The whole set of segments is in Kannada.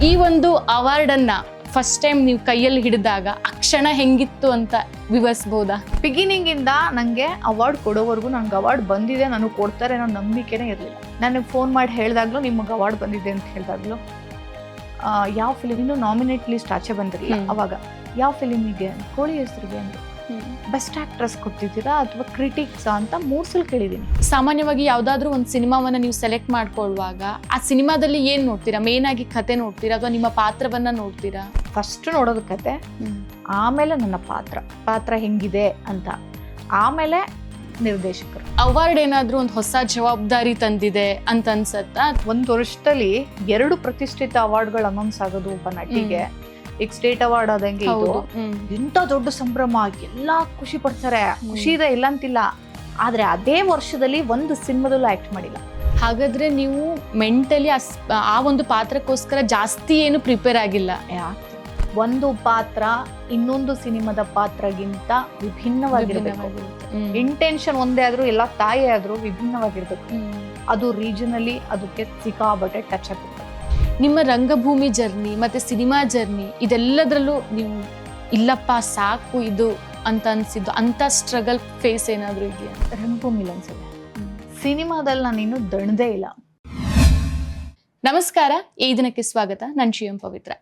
ಈ ಒಂದು ಅವಾರ್ಡನ್ನ ಫಸ್ಟ್ ಟೈಮ್ ನೀವು ಕೈಯಲ್ಲಿ ಹಿಡಿದಾಗ ಆ ಕ್ಷಣ ಹೆಂಗಿತ್ತು ಅಂತ ವಿವರಿಸ್ಬೋದಾ? ಬಿಗಿನಿಂಗ್ ಇಂದ ನಂಗೆ ಅವಾರ್ಡ್ ಕೊಡೋವರೆಗೂ ನಂಗೆ ಅವಾರ್ಡ್ ಬಂದಿದೆ, ನನಗೆ ಕೊಡ್ತಾರೆ ಅನ್ನೋ ನಂಬಿಕೆನೇ ಇರಲಿಲ್ಲ. ನನಗೆ ಫೋನ್ ಮಾಡಿ ಹೇಳಿದಾಗ್ಲೂ ನಿಮಗೆ ಅವಾರ್ಡ್ ಬಂದಿದೆ ಅಂತ ಹೇಳಿದಾಗ್ಲೂ ಯಾವ ಫಿಲಿಮ್ ಇನ್ನೂ ನಾಮಿನೇಟ್ ಲಿಸ್ಟ್ ಆಚೆ ಬಂದಿರಲಿಲ್ಲ. ಅವಾಗ ಯಾವ ಫಿಲಿಮಿಗೆ, ಕೋಳಿ ಹೆಸರಿಗೆ ಅಂದರು, ಬೆಸ್ಟ್ ಆಕ್ಟ್ರೆಸ್ ಕೊಡ್ತಿದ್ದೀರಾ ಅಥವಾ ಕ್ರಿಟಿಕ್ಸ್ ಅಂತ 3 ಸಲ ಕೇಳಿದ್ದೀನಿ. ಸಾಮಾನ್ಯವಾಗಿ ಯಾವ್ದಾದ್ರು ಒಂದು ಸಿನಿಮಾವನ್ನ ನೀವು ಸೆಲೆಕ್ಟ್ ಮಾಡ್ಕೊಳ್ಳುವಾಗ ಆ ಸಿನಿಮಾದಲ್ಲಿ ಏನ್ ನೋಡ್ತೀರಾ? ಮೇನ್ ಆಗಿ ಕತೆ ನೋಡ್ತೀರಾ ಅಥವಾ ನಿಮ್ಮ ಪಾತ್ರವನ್ನ ನೋಡ್ತೀರಾ? ಫಸ್ಟ್ ನೋಡೋದು ಕತೆ, ಆಮೇಲೆ ನನ್ನ ಪಾತ್ರ ಹೆಂಗಿದೆ ಅಂತ, ಆಮೇಲೆ ನಿರ್ದೇಶಕರು. ಅವಾರ್ಡ್ ಏನಾದ್ರೂ ಒಂದು ಹೊಸ ಜವಾಬ್ದಾರಿ ತಂದಿದೆ ಅಂತ ಅನ್ಸತ್ತಾ? 1 ವರ್ಷದಲ್ಲಿ 2 ಪ್ರತಿಷ್ಠಿತ ಅವಾರ್ಡ್ಗಳು ಅನೌನ್ಸ್ ಆಗೋದು ಒಬ್ಬ ನಟಿಗೆ. ಈಗ ಸ್ಟೇಟ್ ಅವಾರ್ಡ್ ಆದಂಗೆ ಇದು ಇಂಥ ದೊಡ್ಡ ಸಂಭ್ರಮ, ಎಲ್ಲ ಖುಷಿ ಪಡ್ತಾರೆ, ಖುಷಿ ಇದೆ ಇಲ್ಲ ಅಂತಿಲ್ಲ. ಆದ್ರೆ ಅದೇ ವರ್ಷದಲ್ಲಿ ಒಂದು ಸಿನಿಮಾದಲ್ಲೂ ಆಕ್ಟ್ ಮಾಡಿಲ್ಲ. ಹಾಗಾದ್ರೆ ನೀವು ಮೆಂಟಲಿ ಆ ಒಂದು ಪಾತ್ರಕ್ಕೋಸ್ಕರ ಜಾಸ್ತಿ ಏನು ಪ್ರಿಪೇರ್ ಆಗಿಲ್ಲ? ಒಂದು ಪಾತ್ರ ಇನ್ನೊಂದು ಸಿನಿಮಾದ ಪಾತ್ರಗಿಂತ ವಿಭಿನ್ನವಾಗಿರ್ಬೇಕು. ಇಂಟೆನ್ಷನ್ ಒಂದೇ ಆದ್ರೂ, ಎಲ್ಲ ತಾಯಿ ಆದ್ರೂ ವಿಭಿನ್ನವಾಗಿರ್ಬೇಕು. ಅದು ರೀಜನಲಿ ಅದಕ್ಕೆ ಸಿಕ್ಕಾಬಟ್ಟೆ ಟಚ್ ಆಗುತ್ತೆ. ನಿಮ್ಮ ರಂಗಭೂಮಿ ಜರ್ನಿ ಮತ್ತೆ ಸಿನಿಮಾ ಜರ್ನಿ ಇದೆಲ್ಲದ್ರಲ್ಲೂ ನೀವು ಇಲ್ಲಪ್ಪ ಸಾಕು ಇದು ಅಂತ ಅನ್ಸಿದ್ದು ಅಂತ ಸ್ಟ್ರಗಲ್ ಫೇಸ್ ಏನಾದ್ರು ಇದೆಯಾ? ರಂಗಭೂಮಿಲಿ ಅನ್ಸುತ್ತೆ. ಸಿನಿಮಾದಲ್ಲಿ ನಾನು ಇನ್ನೂ ದಣದೇ ಇಲ್ಲ. ನಮಸ್ಕಾರ, ಈ ದಿನಕ್ಕೆ ಸ್ವಾಗತ. ನಾನು ಶ್ರೀಯಂ ಪವಿತ್ರ.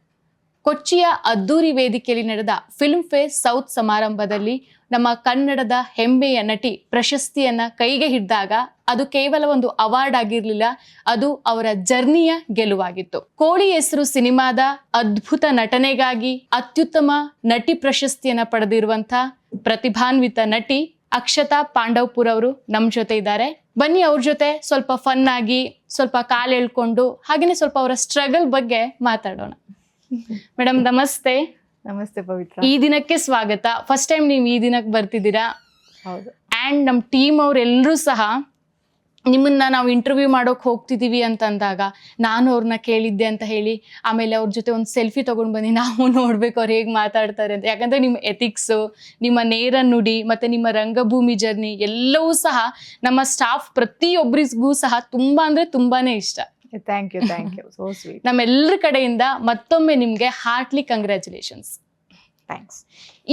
ಕೊಚ್ಚಿಯ ಅದ್ದೂರಿ ವೇದಿಕೆಯಲ್ಲಿ ನಡೆದ ಫಿಲ್ಮ್ ಫೇರ್ ಸೌತ್ ಸಮಾರಂಭದಲ್ಲಿ ನಮ್ಮ ಕನ್ನಡದ ಹೆಮ್ಮೆಯ ನಟಿ ಪ್ರಶಸ್ತಿಯನ್ನ ಕೈಗೆ ಹಿಡಿದಾಗ ಅದು ಕೇವಲ ಒಂದು ಅವಾರ್ಡ್ ಆಗಿರ್ಲಿಲ್ಲ, ಅದು ಅವರ ಜರ್ನಿಯ ಗೆಲುವಾಗಿತ್ತು. ಕೋಳಿ ಹೆಸರು ಸಿನಿಮಾದ ಅದ್ಭುತ ನಟನೆಗಾಗಿ ಅತ್ಯುತ್ತಮ ನಟಿ ಪ್ರಶಸ್ತಿಯನ್ನ ಪಡೆದಿರುವಂತಹ ಪ್ರತಿಭಾನ್ವಿತ ನಟಿ ಅಕ್ಷತಾ ಪಾಂಡವಪುರ್ ಅವರು ನಮ್ಮ ಜೊತೆ ಇದ್ದಾರೆ. ಬನ್ನಿ ಅವ್ರ ಜೊತೆ ಸ್ವಲ್ಪ ಫನ್ ಆಗಿ, ಸ್ವಲ್ಪ ಕಾಲು ಎಳ್ಕೊಂಡು, ಹಾಗೇನೆ ಸ್ವಲ್ಪ ಅವರ ಸ್ಟ್ರಗಲ್ ಬಗ್ಗೆ ಮಾತಾಡೋಣ. ಮೇಡಮ್ ನಮಸ್ತೆ. ನಮಸ್ತೆ ಪವಿತ್ರ. ಈ ದಿನಕ್ಕೆ ಸ್ವಾಗತ. ಫಸ್ಟ್ ಟೈಮ್ ನೀವು ಈ ದಿನಕ್ಕೆ ಬರ್ತಿದ್ದೀರಾ. ಹೌದು. ಆ್ಯಂಡ್ ನಮ್ಮ ಟೀಮ್ ಅವರೆಲ್ಲರೂ ಸಹ ನಿಮ್ಮನ್ನ ನಾವು ಇಂಟರ್ವ್ಯೂ ಮಾಡೋಕೆ ಹೋಗ್ತಿದ್ದೀವಿ ಅಂತ ಅಂದಾಗ ನಾನು ಅವ್ರನ್ನ ಕೇಳಿದ್ದೆ ಅಂತ ಹೇಳಿ, ಆಮೇಲೆ ಅವ್ರ ಜೊತೆ ಒಂದು ಸೆಲ್ಫಿ ತೊಗೊಂಡು ಬಂದು ನಾವು ನೋಡ್ಬೇಕು ಅವ್ರು ಹೇಗೆ ಮಾತಾಡ್ತಾರೆ ಅಂತ. ಯಾಕಂದರೆ ನಿಮ್ಮ ಎಥಿಕ್ಸು, ನಿಮ್ಮ ನೇರ ನುಡಿ ಮತ್ತು ನಿಮ್ಮ ರಂಗಭೂಮಿ ಜರ್ನಿ ಎಲ್ಲವೂ ಸಹ ನಮ್ಮ ಸ್ಟಾಫ್ ಪ್ರತಿಯೊಬ್ಬರಿಗೂ ಸಹ ತುಂಬ ಅಂದರೆ ತುಂಬಾ ಇಷ್ಟ. Thank you so sweet. ನಮ್ಮೆಲ್ಲರ ಕಡೆಯಿಂದ ಮತ್ತೊಮ್ಮೆ ನಿಮಗೆ ಹಾರ್ಟ್ಲಿ ಕಂಗ್ರ್ಯಾಚುಲೇಷನ್ಸ್. ಥ್ಯಾಂಕ್ಸ್.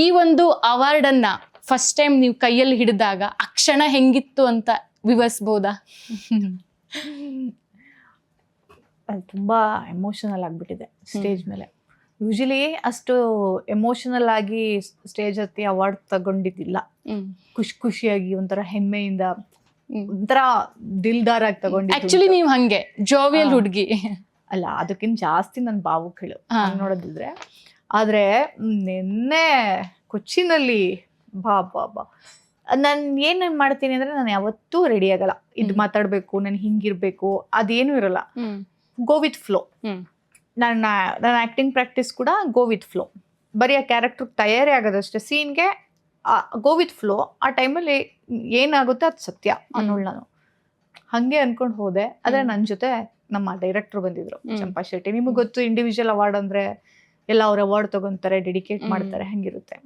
ಈ ಒಂದು ಅವಾರ್ಡನ್ನು ಫಸ್ಟ್ ಟೈಮ್ ನೀವು ಕೈಯಲ್ಲಿ ಹಿಡಿದಾಗ ಆ ಕ್ಷಣ ಹೆಂಗಿತ್ತು ಅಂತ ವಿವರಿಸ್ಬೋದಾ? ಅದು ತುಂಬ ಎಮೋಷನಲ್ ಆಗಿಬಿಟ್ಟಿದೆ ಸ್ಟೇಜ್ ಮೇಲೆ. ಯೂಶಲಿ ಅಷ್ಟು ಎಮೋಷನಲ್ ಆಗಿ ಸ್ಟೇಜ್ ಹತ್ತಿ ಅವಾರ್ಡ್ ತಗೊಂಡಿದ್ದಿಲ್ಲ. ಖುಷಿಯಾಗಿ ಒಂಥರ ಹೆಮ್ಮೆಯಿಂದ, ಒಂಥರ ದಿಲ್ದಾರ್ ಆಗಿ ತಗೊಂಡಿದ್ದು. ಆಕ್ಚುಲಿ ನೀವು ಹಂಗೆ ಜೋವಿಯಲ್ ಹುಡುಗಿ ಅಲ್ಲ, ಅದಕ್ಕಿಂತ ಜಾಸ್ತಿ ನನ್ನ ಭಾವುಕಳು ನೋಡೋದಿದ್ರೆ. ಆದ್ರೆ ನಿನ್ನೆ ಕೊಚ್ಚಿನಲ್ಲಿ ಬಾ ನಾನು ಏನು ಮಾಡ್ತೀನಿ ಅಂದ್ರೆ, ನಾನು ಯಾವತ್ತೂ ರೆಡಿ ಆಗಲ್ಲ. ಇದು ಮಾತಾಡ್ಬೇಕು, ನಾನು ಹಿಂಗಿರ್ಬೇಕು ಅದೇನು ಇರಲ್ಲ. Go with flow. ನನ್ನ ಆಕ್ಟಿಂಗ್ ಪ್ರಾಕ್ಟೀಸ್ ಕೂಡ ಗೋ ವಿತ್ ಫ್ಲೋ. ಬರೀ ಆ ಕ್ಯಾರೆಕ್ಟರ್ ತಯಾರಿ ಆಗೋದಷ್ಟೇ, ಸೀನ್ಗೆ ಗೋ ವಿತ್ ಫ್ಲೋ. ಆ ಟೈಮಲ್ಲಿ ಏನಾಗುತ್ತೆ ಅದು ಸತ್ಯ ಅನ್ನೋಳು ನಾನು ಹಂಗೆ ಅನ್ಕೊಂಡು ಹೋದೆ. ಆದ್ರೆ ನನ್ನ ಜೊತೆ ನಮ್ಮ ಡೈರೆಕ್ಟರ್ ಬಂದಿದ್ರು, ಚಂಪಾ ಶೆಟ್ಟಿ. ನಿಮಗೆ ಗೊತ್ತು, ಇಂಡಿವಿಜುವಲ್ ಅವಾರ್ಡ್ ಅಂದ್ರೆ ಎಲ್ಲ ಅವ್ರ ಅವಾರ್ಡ್ ತಗೊಂತಾರೆ, ಡೆಡಿಕೇಟ್ ಮಾಡ್ತಾರೆ, ಹಂಗಿರುತ್ತೆ.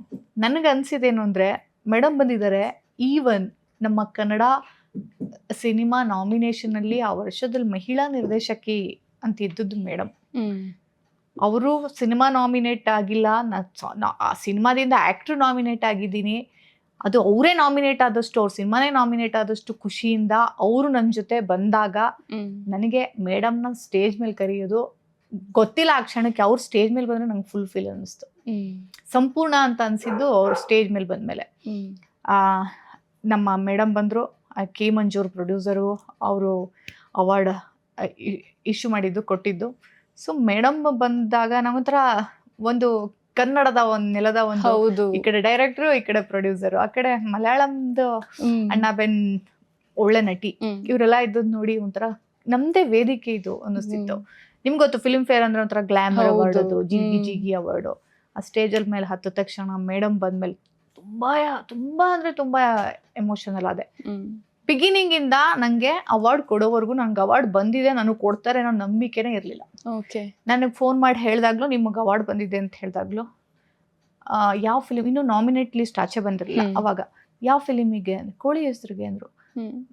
ನನಗೆ ಅನ್ಸಿದೇನು ಅಂದ್ರೆ, ಮೇಡಮ್ ಬಂದಿದ್ದಾರೆ. ಈವನ್ ನಮ್ಮ ಕನ್ನಡ ಸಿನಿಮಾ ನಾಮಿನೇಷನ್ ಅಲ್ಲಿ ಆ ವರ್ಷದಲ್ಲಿ ಮಹಿಳಾ ನಿರ್ದೇಶಕಿ ಅಂತ ಇದ್ದದ್ದು ಮೇಡಮ್. ಅವರು ಸಿನಿಮಾ ನಾಮಿನೇಟ್ ಆಗಿಲ್ಲ, ಆ ಸಿನಿಮಾದಿಂದ ಆಕ್ಟರ್ ನಾಮಿನೇಟ್ ಆಗಿದ್ದೀನಿ. ಅದು ಅವರೇ ನಾಮಿನೇಟ್ ಆದಷ್ಟು, ಅವ್ರ ಸಿನಿಮಾನೇ ನಾಮಿನೇಟ್ ಆದಷ್ಟು ಖುಷಿಯಿಂದ ಅವರು ನನ್ನ ಜೊತೆ ಬಂದಾಗ ನನಗೆ ಮೇಡಮ್ನ ಸ್ಟೇಜ್ ಮೇಲೆ ಕರೆಯೋದು ಗೊತ್ತಿಲ್ಲ. ಆ ಕ್ಷಣಕ್ಕೆ ಅವ್ರು ಸ್ಟೇಜ್ ಮೇಲೆ ಬಂದ್ರೆ ನಂಗೆ ಫುಲ್ ಫೀಲ್ ಅನ್ನಿಸ್ತು. ಸಂಪೂರ್ಣ ಅಂತ ಅನ್ಸಿದ್ದು ಅವ್ರು ಸ್ಟೇಜ್ ಮೇಲೆ ಬಂದ್ಮೇಲೆ. ನಮ್ಮ ಮೇಡಮ್ ಬಂದರು, ಕೆ ಮಂಜೂರ್ ಪ್ರೊಡ್ಯೂಸರು, ಅವರು ಅವಾರ್ಡ್ ಇಶ್ಯೂ ಮಾಡಿದ್ದು, ಕೊಟ್ಟಿದ್ದು. ಸೊ ಮೇಡಮ್ ಬಂದಾಗ ನಮ್ಮತ್ರ ಒಂದು ಕನ್ನಡದ ಒಂದು ನೆಲದ ಒಂದು, ಈ ಕಡೆ ಡೈರೆಕ್ಟ್ರು, ಈ ಕಡೆ ಪ್ರೊಡ್ಯೂಸರು, ಆ ಕಡೆ ಮಲಯಾಳಂದು ಅಣ್ಣ ಬೆನ್ ಒಳ್ಳೆ ನಟಿ, ಇವರೆಲ್ಲ ಇದ್ದದ್ ನೋಡಿ ಒಂಥರ ನಮ್ದೇ ವೇದಿಕೆ ಇದು ಅನ್ನಿಸ್ತಿತ್ತು. ನಿಮ್ಗೆ ಗೊತ್ತು, ಫಿಲ್ಮ್ ಫೇರ್ ಅಂದ್ರೆ ಒಂಥರ ಗ್ಲಾಮರ್ ಅವಾರ್ಡ್, ಅದು ಜಿಗಿ ಅವಾರ್ಡು. ಆ ಸ್ಟೇಜಲ್ಲಿ ಮೇಲೆ ಹತ್ತ ತಕ್ಷಣ ಮೇಡಮ್ ಬಂದ್ಮೇಲೆ ತುಂಬಾ ಅಂದ್ರೆ ತುಂಬಾ ಎಮೋಷನಲ್ ಆದೆ. ಬಿಗಿನಿಂಗ್ ಇಂದ ನಂಗೆ ಅವಾರ್ಡ್ ಕೊಡೋವರೆಗೂ ನಂಗೆ ಅವಾರ್ಡ್ ಬಂದಿದೆ, ನನಗೆ ಕೊಡ್ತಾರೆ ಅನ್ನೋ ನಂಬಿಕೆನೇ ಇರಲಿಲ್ಲ. ನನಗೆ ಫೋನ್ ಮಾಡಿ ಹೇಳಿದಾಗ್ಲೂ ನಿಮಗೆ ಅವಾರ್ಡ್ ಬಂದಿದೆ ಅಂತ ಹೇಳಿದಾಗ್ಲೂ ಯಾವ ಫಿಲಿಮ್ ಇನ್ನೂ ನಾಮಿನೇಟ್ ಲಿಸ್ಟ್ ಆಚೆ ಬಂದಿರಲಿಲ್ಲ. ಅವಾಗ ಯಾವ ಫಿಲಿಮಿಗೆ, ಕೋಳಿ ಹೆಸರಿಗೆ ಅಂದ್ರು,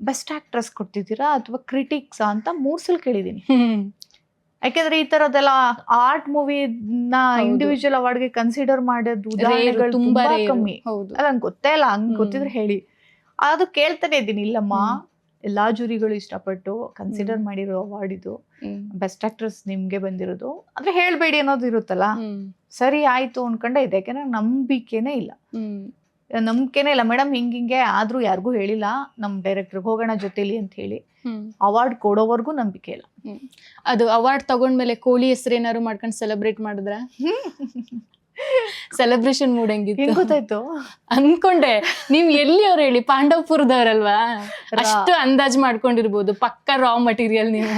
ಬೆಸ್ಟ್ ಆಕ್ಟ್ರೆಸ್ ಕೊಡ್ತಿದ್ದೀರಾ ಅಥವಾ ಕ್ರಿಟಿಕ್ಸ್ ಅಂತ 3 ಸಲ ಕೇಳಿದ್ದೀನಿ. ಯಾಕೆಂದ್ರೆ ಈ ತರದೆಲ್ಲ ಆರ್ಟ್ ಮೂವಿನ ಇಂಡಿವಿಜುವಲ್ ಅವಾರ್ಡ್ಗೆ ಕನ್ಸಿಡರ್ ಮಾಡೋದು ಉದಾಹರಣೆಗಳು ತುಂಬಾ ಕಮ್ಮಿ. ಅಲ್ಲ ನಂಗೆ ಗೊತ್ತೇ ಇಲ್ಲ, ಹಂಗ್ ಗೊತ್ತಿದ್ರೆ ಹೇಳಿ. ಅದು ಕೇಳ್ತಾನೆ ಇದ್ದೀನಿ. ಇಲ್ಲಮ್ಮ, ಎಲ್ಲಾ ಜೂರಿಗಳು ಇಷ್ಟಪಟ್ಟು ಕನ್ಸಿಡರ್ ಮಾಡಿರೋ ಅವಾರ್ಡ್ ಇದು, ಬೆಸ್ಟ್ ಆಕ್ಟ್ರೆಸ್ ನಿಮ್ಗೆ ಬಂದಿರೋದು ಅಂದ್ರೆ ಹೇಳ್ಬೇಡಿ ಅನ್ನೋದು ಇರುತ್ತಲ್ಲ. ಸರಿ ಆಯ್ತು ಅನ್ಕೊಂಡೆ ಇದೆ. ಯಾಕೆಂದ್ರೆ ನಂಬಿಕೆನೇ ಇಲ್ಲ ಮೇಡಮ್, ಹಿಂಗೆ ಆದ್ರೂ ಯಾರಿಗೂ ಹೇಳಿಲ್ಲ, ನಮ್ ಡೈರೆಕ್ಟರ್ ಹೋಗೋಣ ಜೊತೆಲಿ ಅಂತ ಹೇಳಿ. ಅವಾರ್ಡ್ ಕೊಡೋವರೆಗೂ ನಂಬಿಕೆ ಇಲ್ಲ. ಅದು ಅವಾರ್ಡ್ ತಗೊಂಡ್ಮೇಲೆ ಕೋಳಿ ಹೆಸರು ಏನಾದ್ರು ಮಾಡ್ಕೊಂಡು ಸೆಲೆಬ್ರೇಟ್ ಮಾಡಿದ್ರ? ಸೆಲೆಬ್ರೇಷನ್ ಮೂಡ್ ಹೆಂಗಿತ್ತು? ಹೆಂಗ್ ಗೊತ್ತಾಯ್ತು ಅನ್ಕೊಂಡೆ ನೀವ್ ಎಲ್ಲಿ ಅವ್ರು ಹೇಳಿ, ಪಾಂಡವಪುರದವ್ರಲ್ವಾ, ಅಷ್ಟು ಅಂದಾಜ್ ಮಾಡ್ಕೊಂಡಿರ್ಬೋದು. ಪಕ್ಕ ರಾ ಮಟೀರಿಯಲ್ ನೀವು.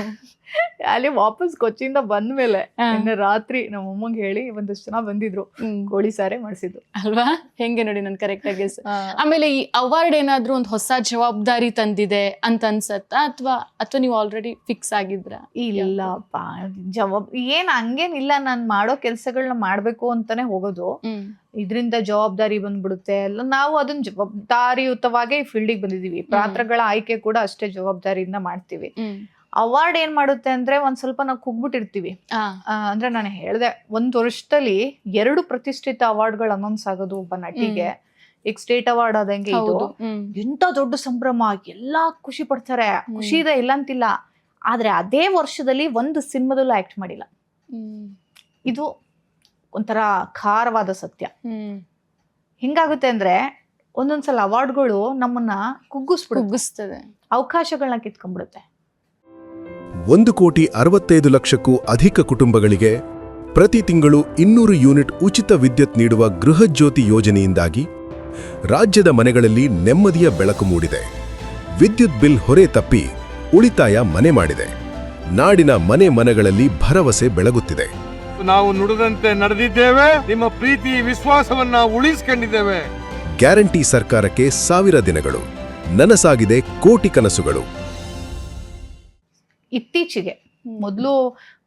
ಅಲ್ಲಿ ವಾಪಸ್ ಕೊಚ್ಚಿಂದ ಬಂದ್ಮೇಲೆ ನಿನ್ನೆ ರಾತ್ರಿ ನಮ್ಮ ಅಮ್ಮಂಗೆ ಹೇಳಿ ಒಂದಷ್ಟು ಜನ ಬಂದಿದ್ರು, ಕೋಳಿ ಸಾರೇ ಮಾಡಿಸಿದ್ರು ಅಲ್ವಾ. ಹೆಂಗೆ ನೋಡಿ ನನ್ ಕರೆಕ್ಟ್ ಆಗಿ. ಆಮೇಲೆ ಈ ಅವಾರ್ಡ್ ಏನಾದ್ರು ಒಂದು ಹೊಸ ಜವಾಬ್ದಾರಿ ತಂದಿದೆ ಅಂತ ಅನ್ಸತ್ತಾ, ಅಥವಾ ನೀವು ಆಲ್ರೆಡಿ ಫಿಕ್ಸ್ ಆಗಿದ್ರ? ಇಲ್ಲಪ್ಪ, ಏನ್ ಹಂಗೇನಿಲ್ಲ. ನಾನ್ ಮಾಡೋ ಕೆಲ್ಸಗಳನ್ನ ಮಾಡ್ಬೇಕು ಅಂತಾನೆ ಹೋಗೋದು. ಇದ್ರಿಂದ ಜವಾಬ್ದಾರಿ ಬಂದ್ಬಿಡುತ್ತೆ ಎಲ್ಲ. ನಾವು ಅದನ್ನ ಜವಾಬ್ದಾರಿಯುತವಾಗಿ ಫೀಲ್ಡಿಗೆ ಬಂದಿದೀವಿ. ಪಾತ್ರಗಳ ಆಯ್ಕೆ ಕೂಡ ಅಷ್ಟೇ ಜವಾಬ್ದಾರಿಯಿಂದ ಮಾಡ್ತೀವಿ. ಅವಾರ್ಡ್ ಏನ್ ಮಾಡುತ್ತೆ ಅಂದ್ರೆ ಒಂದ್ ಸ್ವಲ್ಪ ನಾವು ಕುಗ್ಬಿಟ್ಟಿರ್ತೀವಿ. ಅಂದ್ರೆ ನಾನು ಹೇಳ್ದೆ, 1 ವರ್ಷದಲ್ಲಿ 2 ಪ್ರತಿಷ್ಠಿತ ಅವಾರ್ಡ್ಗಳು ಅನೌನ್ಸ್ ಆಗೋದು ಒಬ್ಬ ನಟಿಗೆ. ಈಗ ಸ್ಟೇಟ್ ಅವಾರ್ಡ್ ಆದಂಗೆ ಇದು ಎಂತ ದೊಡ್ಡ ಸಂಭ್ರಮ, ಎಲ್ಲಾ ಖುಷಿ ಪಡ್ತಾರೆ. ಖುಷಿ ಇದೆ, ಇಲ್ಲ ಅಂತಿಲ್ಲ. ಆದ್ರೆ ಅದೇ ವರ್ಷದಲ್ಲಿ ಒಂದು ಸಿನಿಮಾದಲ್ಲೂ ಆಕ್ಟ್ ಮಾಡಿಲ್ಲ. ಇದು ಒಂಥರ ಖಾರವಾದ ಸತ್ಯ. ಹಿಂಗಾಗುತ್ತೆ ಅಂದ್ರೆ ಒಂದೊಂದ್ಸಲ ಅವಾರ್ಡ್ಗಳು ನಮ್ಮನ್ನ ಕುಗ್ಗಿಸ್ತದೆ, ಅವಕಾಶಗಳನ್ನ ಕಿತ್ಕೊಂಡ್ಬಿಡುತ್ತೆ. 1,65,00,000ಕ್ಕೂ ಅಧಿಕ ಕುಟುಂಬಗಳಿಗೆ ಪ್ರತಿ ತಿಂಗಳು 200 ಯೂನಿಟ್ ಉಚಿತ ವಿದ್ಯುತ್ ನೀಡುವ ಗೃಹಜ್ಯೋತಿ ಯೋಜನೆಯಿಂದಾಗಿ ರಾಜ್ಯದ ಮನೆಗಳಲ್ಲಿ ನೆಮ್ಮದಿಯ ಬೆಳಕು ಮೂಡಿದೆ. ವಿದ್ಯುತ್ ಬಿಲ್ ಹೊರೆ ತಪ್ಪಿ ಉಳಿತಾಯ ಮನೆ ಮಾಡಿದೆ. ನಾಡಿನ ಮನೆ ಮನಗಳಲ್ಲಿ ಭರವಸೆ ಬೆಳಗುತ್ತಿದೆ. ನಾವು ನುಡಿದಂತೆ ನಡೆದಿದ್ದೇವೆ, ನಿಮ್ಮ ಪ್ರೀತಿ ವಿಶ್ವಾಸವನ್ನ ಉಳಿಸಿಕೊಂಡಿದ್ದೇವೆ. ಗ್ಯಾರಂಟಿ ಸರ್ಕಾರಕ್ಕೆ 1000 ದಿನಗಳು, ನನಸಾಗಿದೆ ಕೋಟಿ ಕನಸುಗಳು. ಇತ್ತೀಚೆಗೆ ಮೊದಲು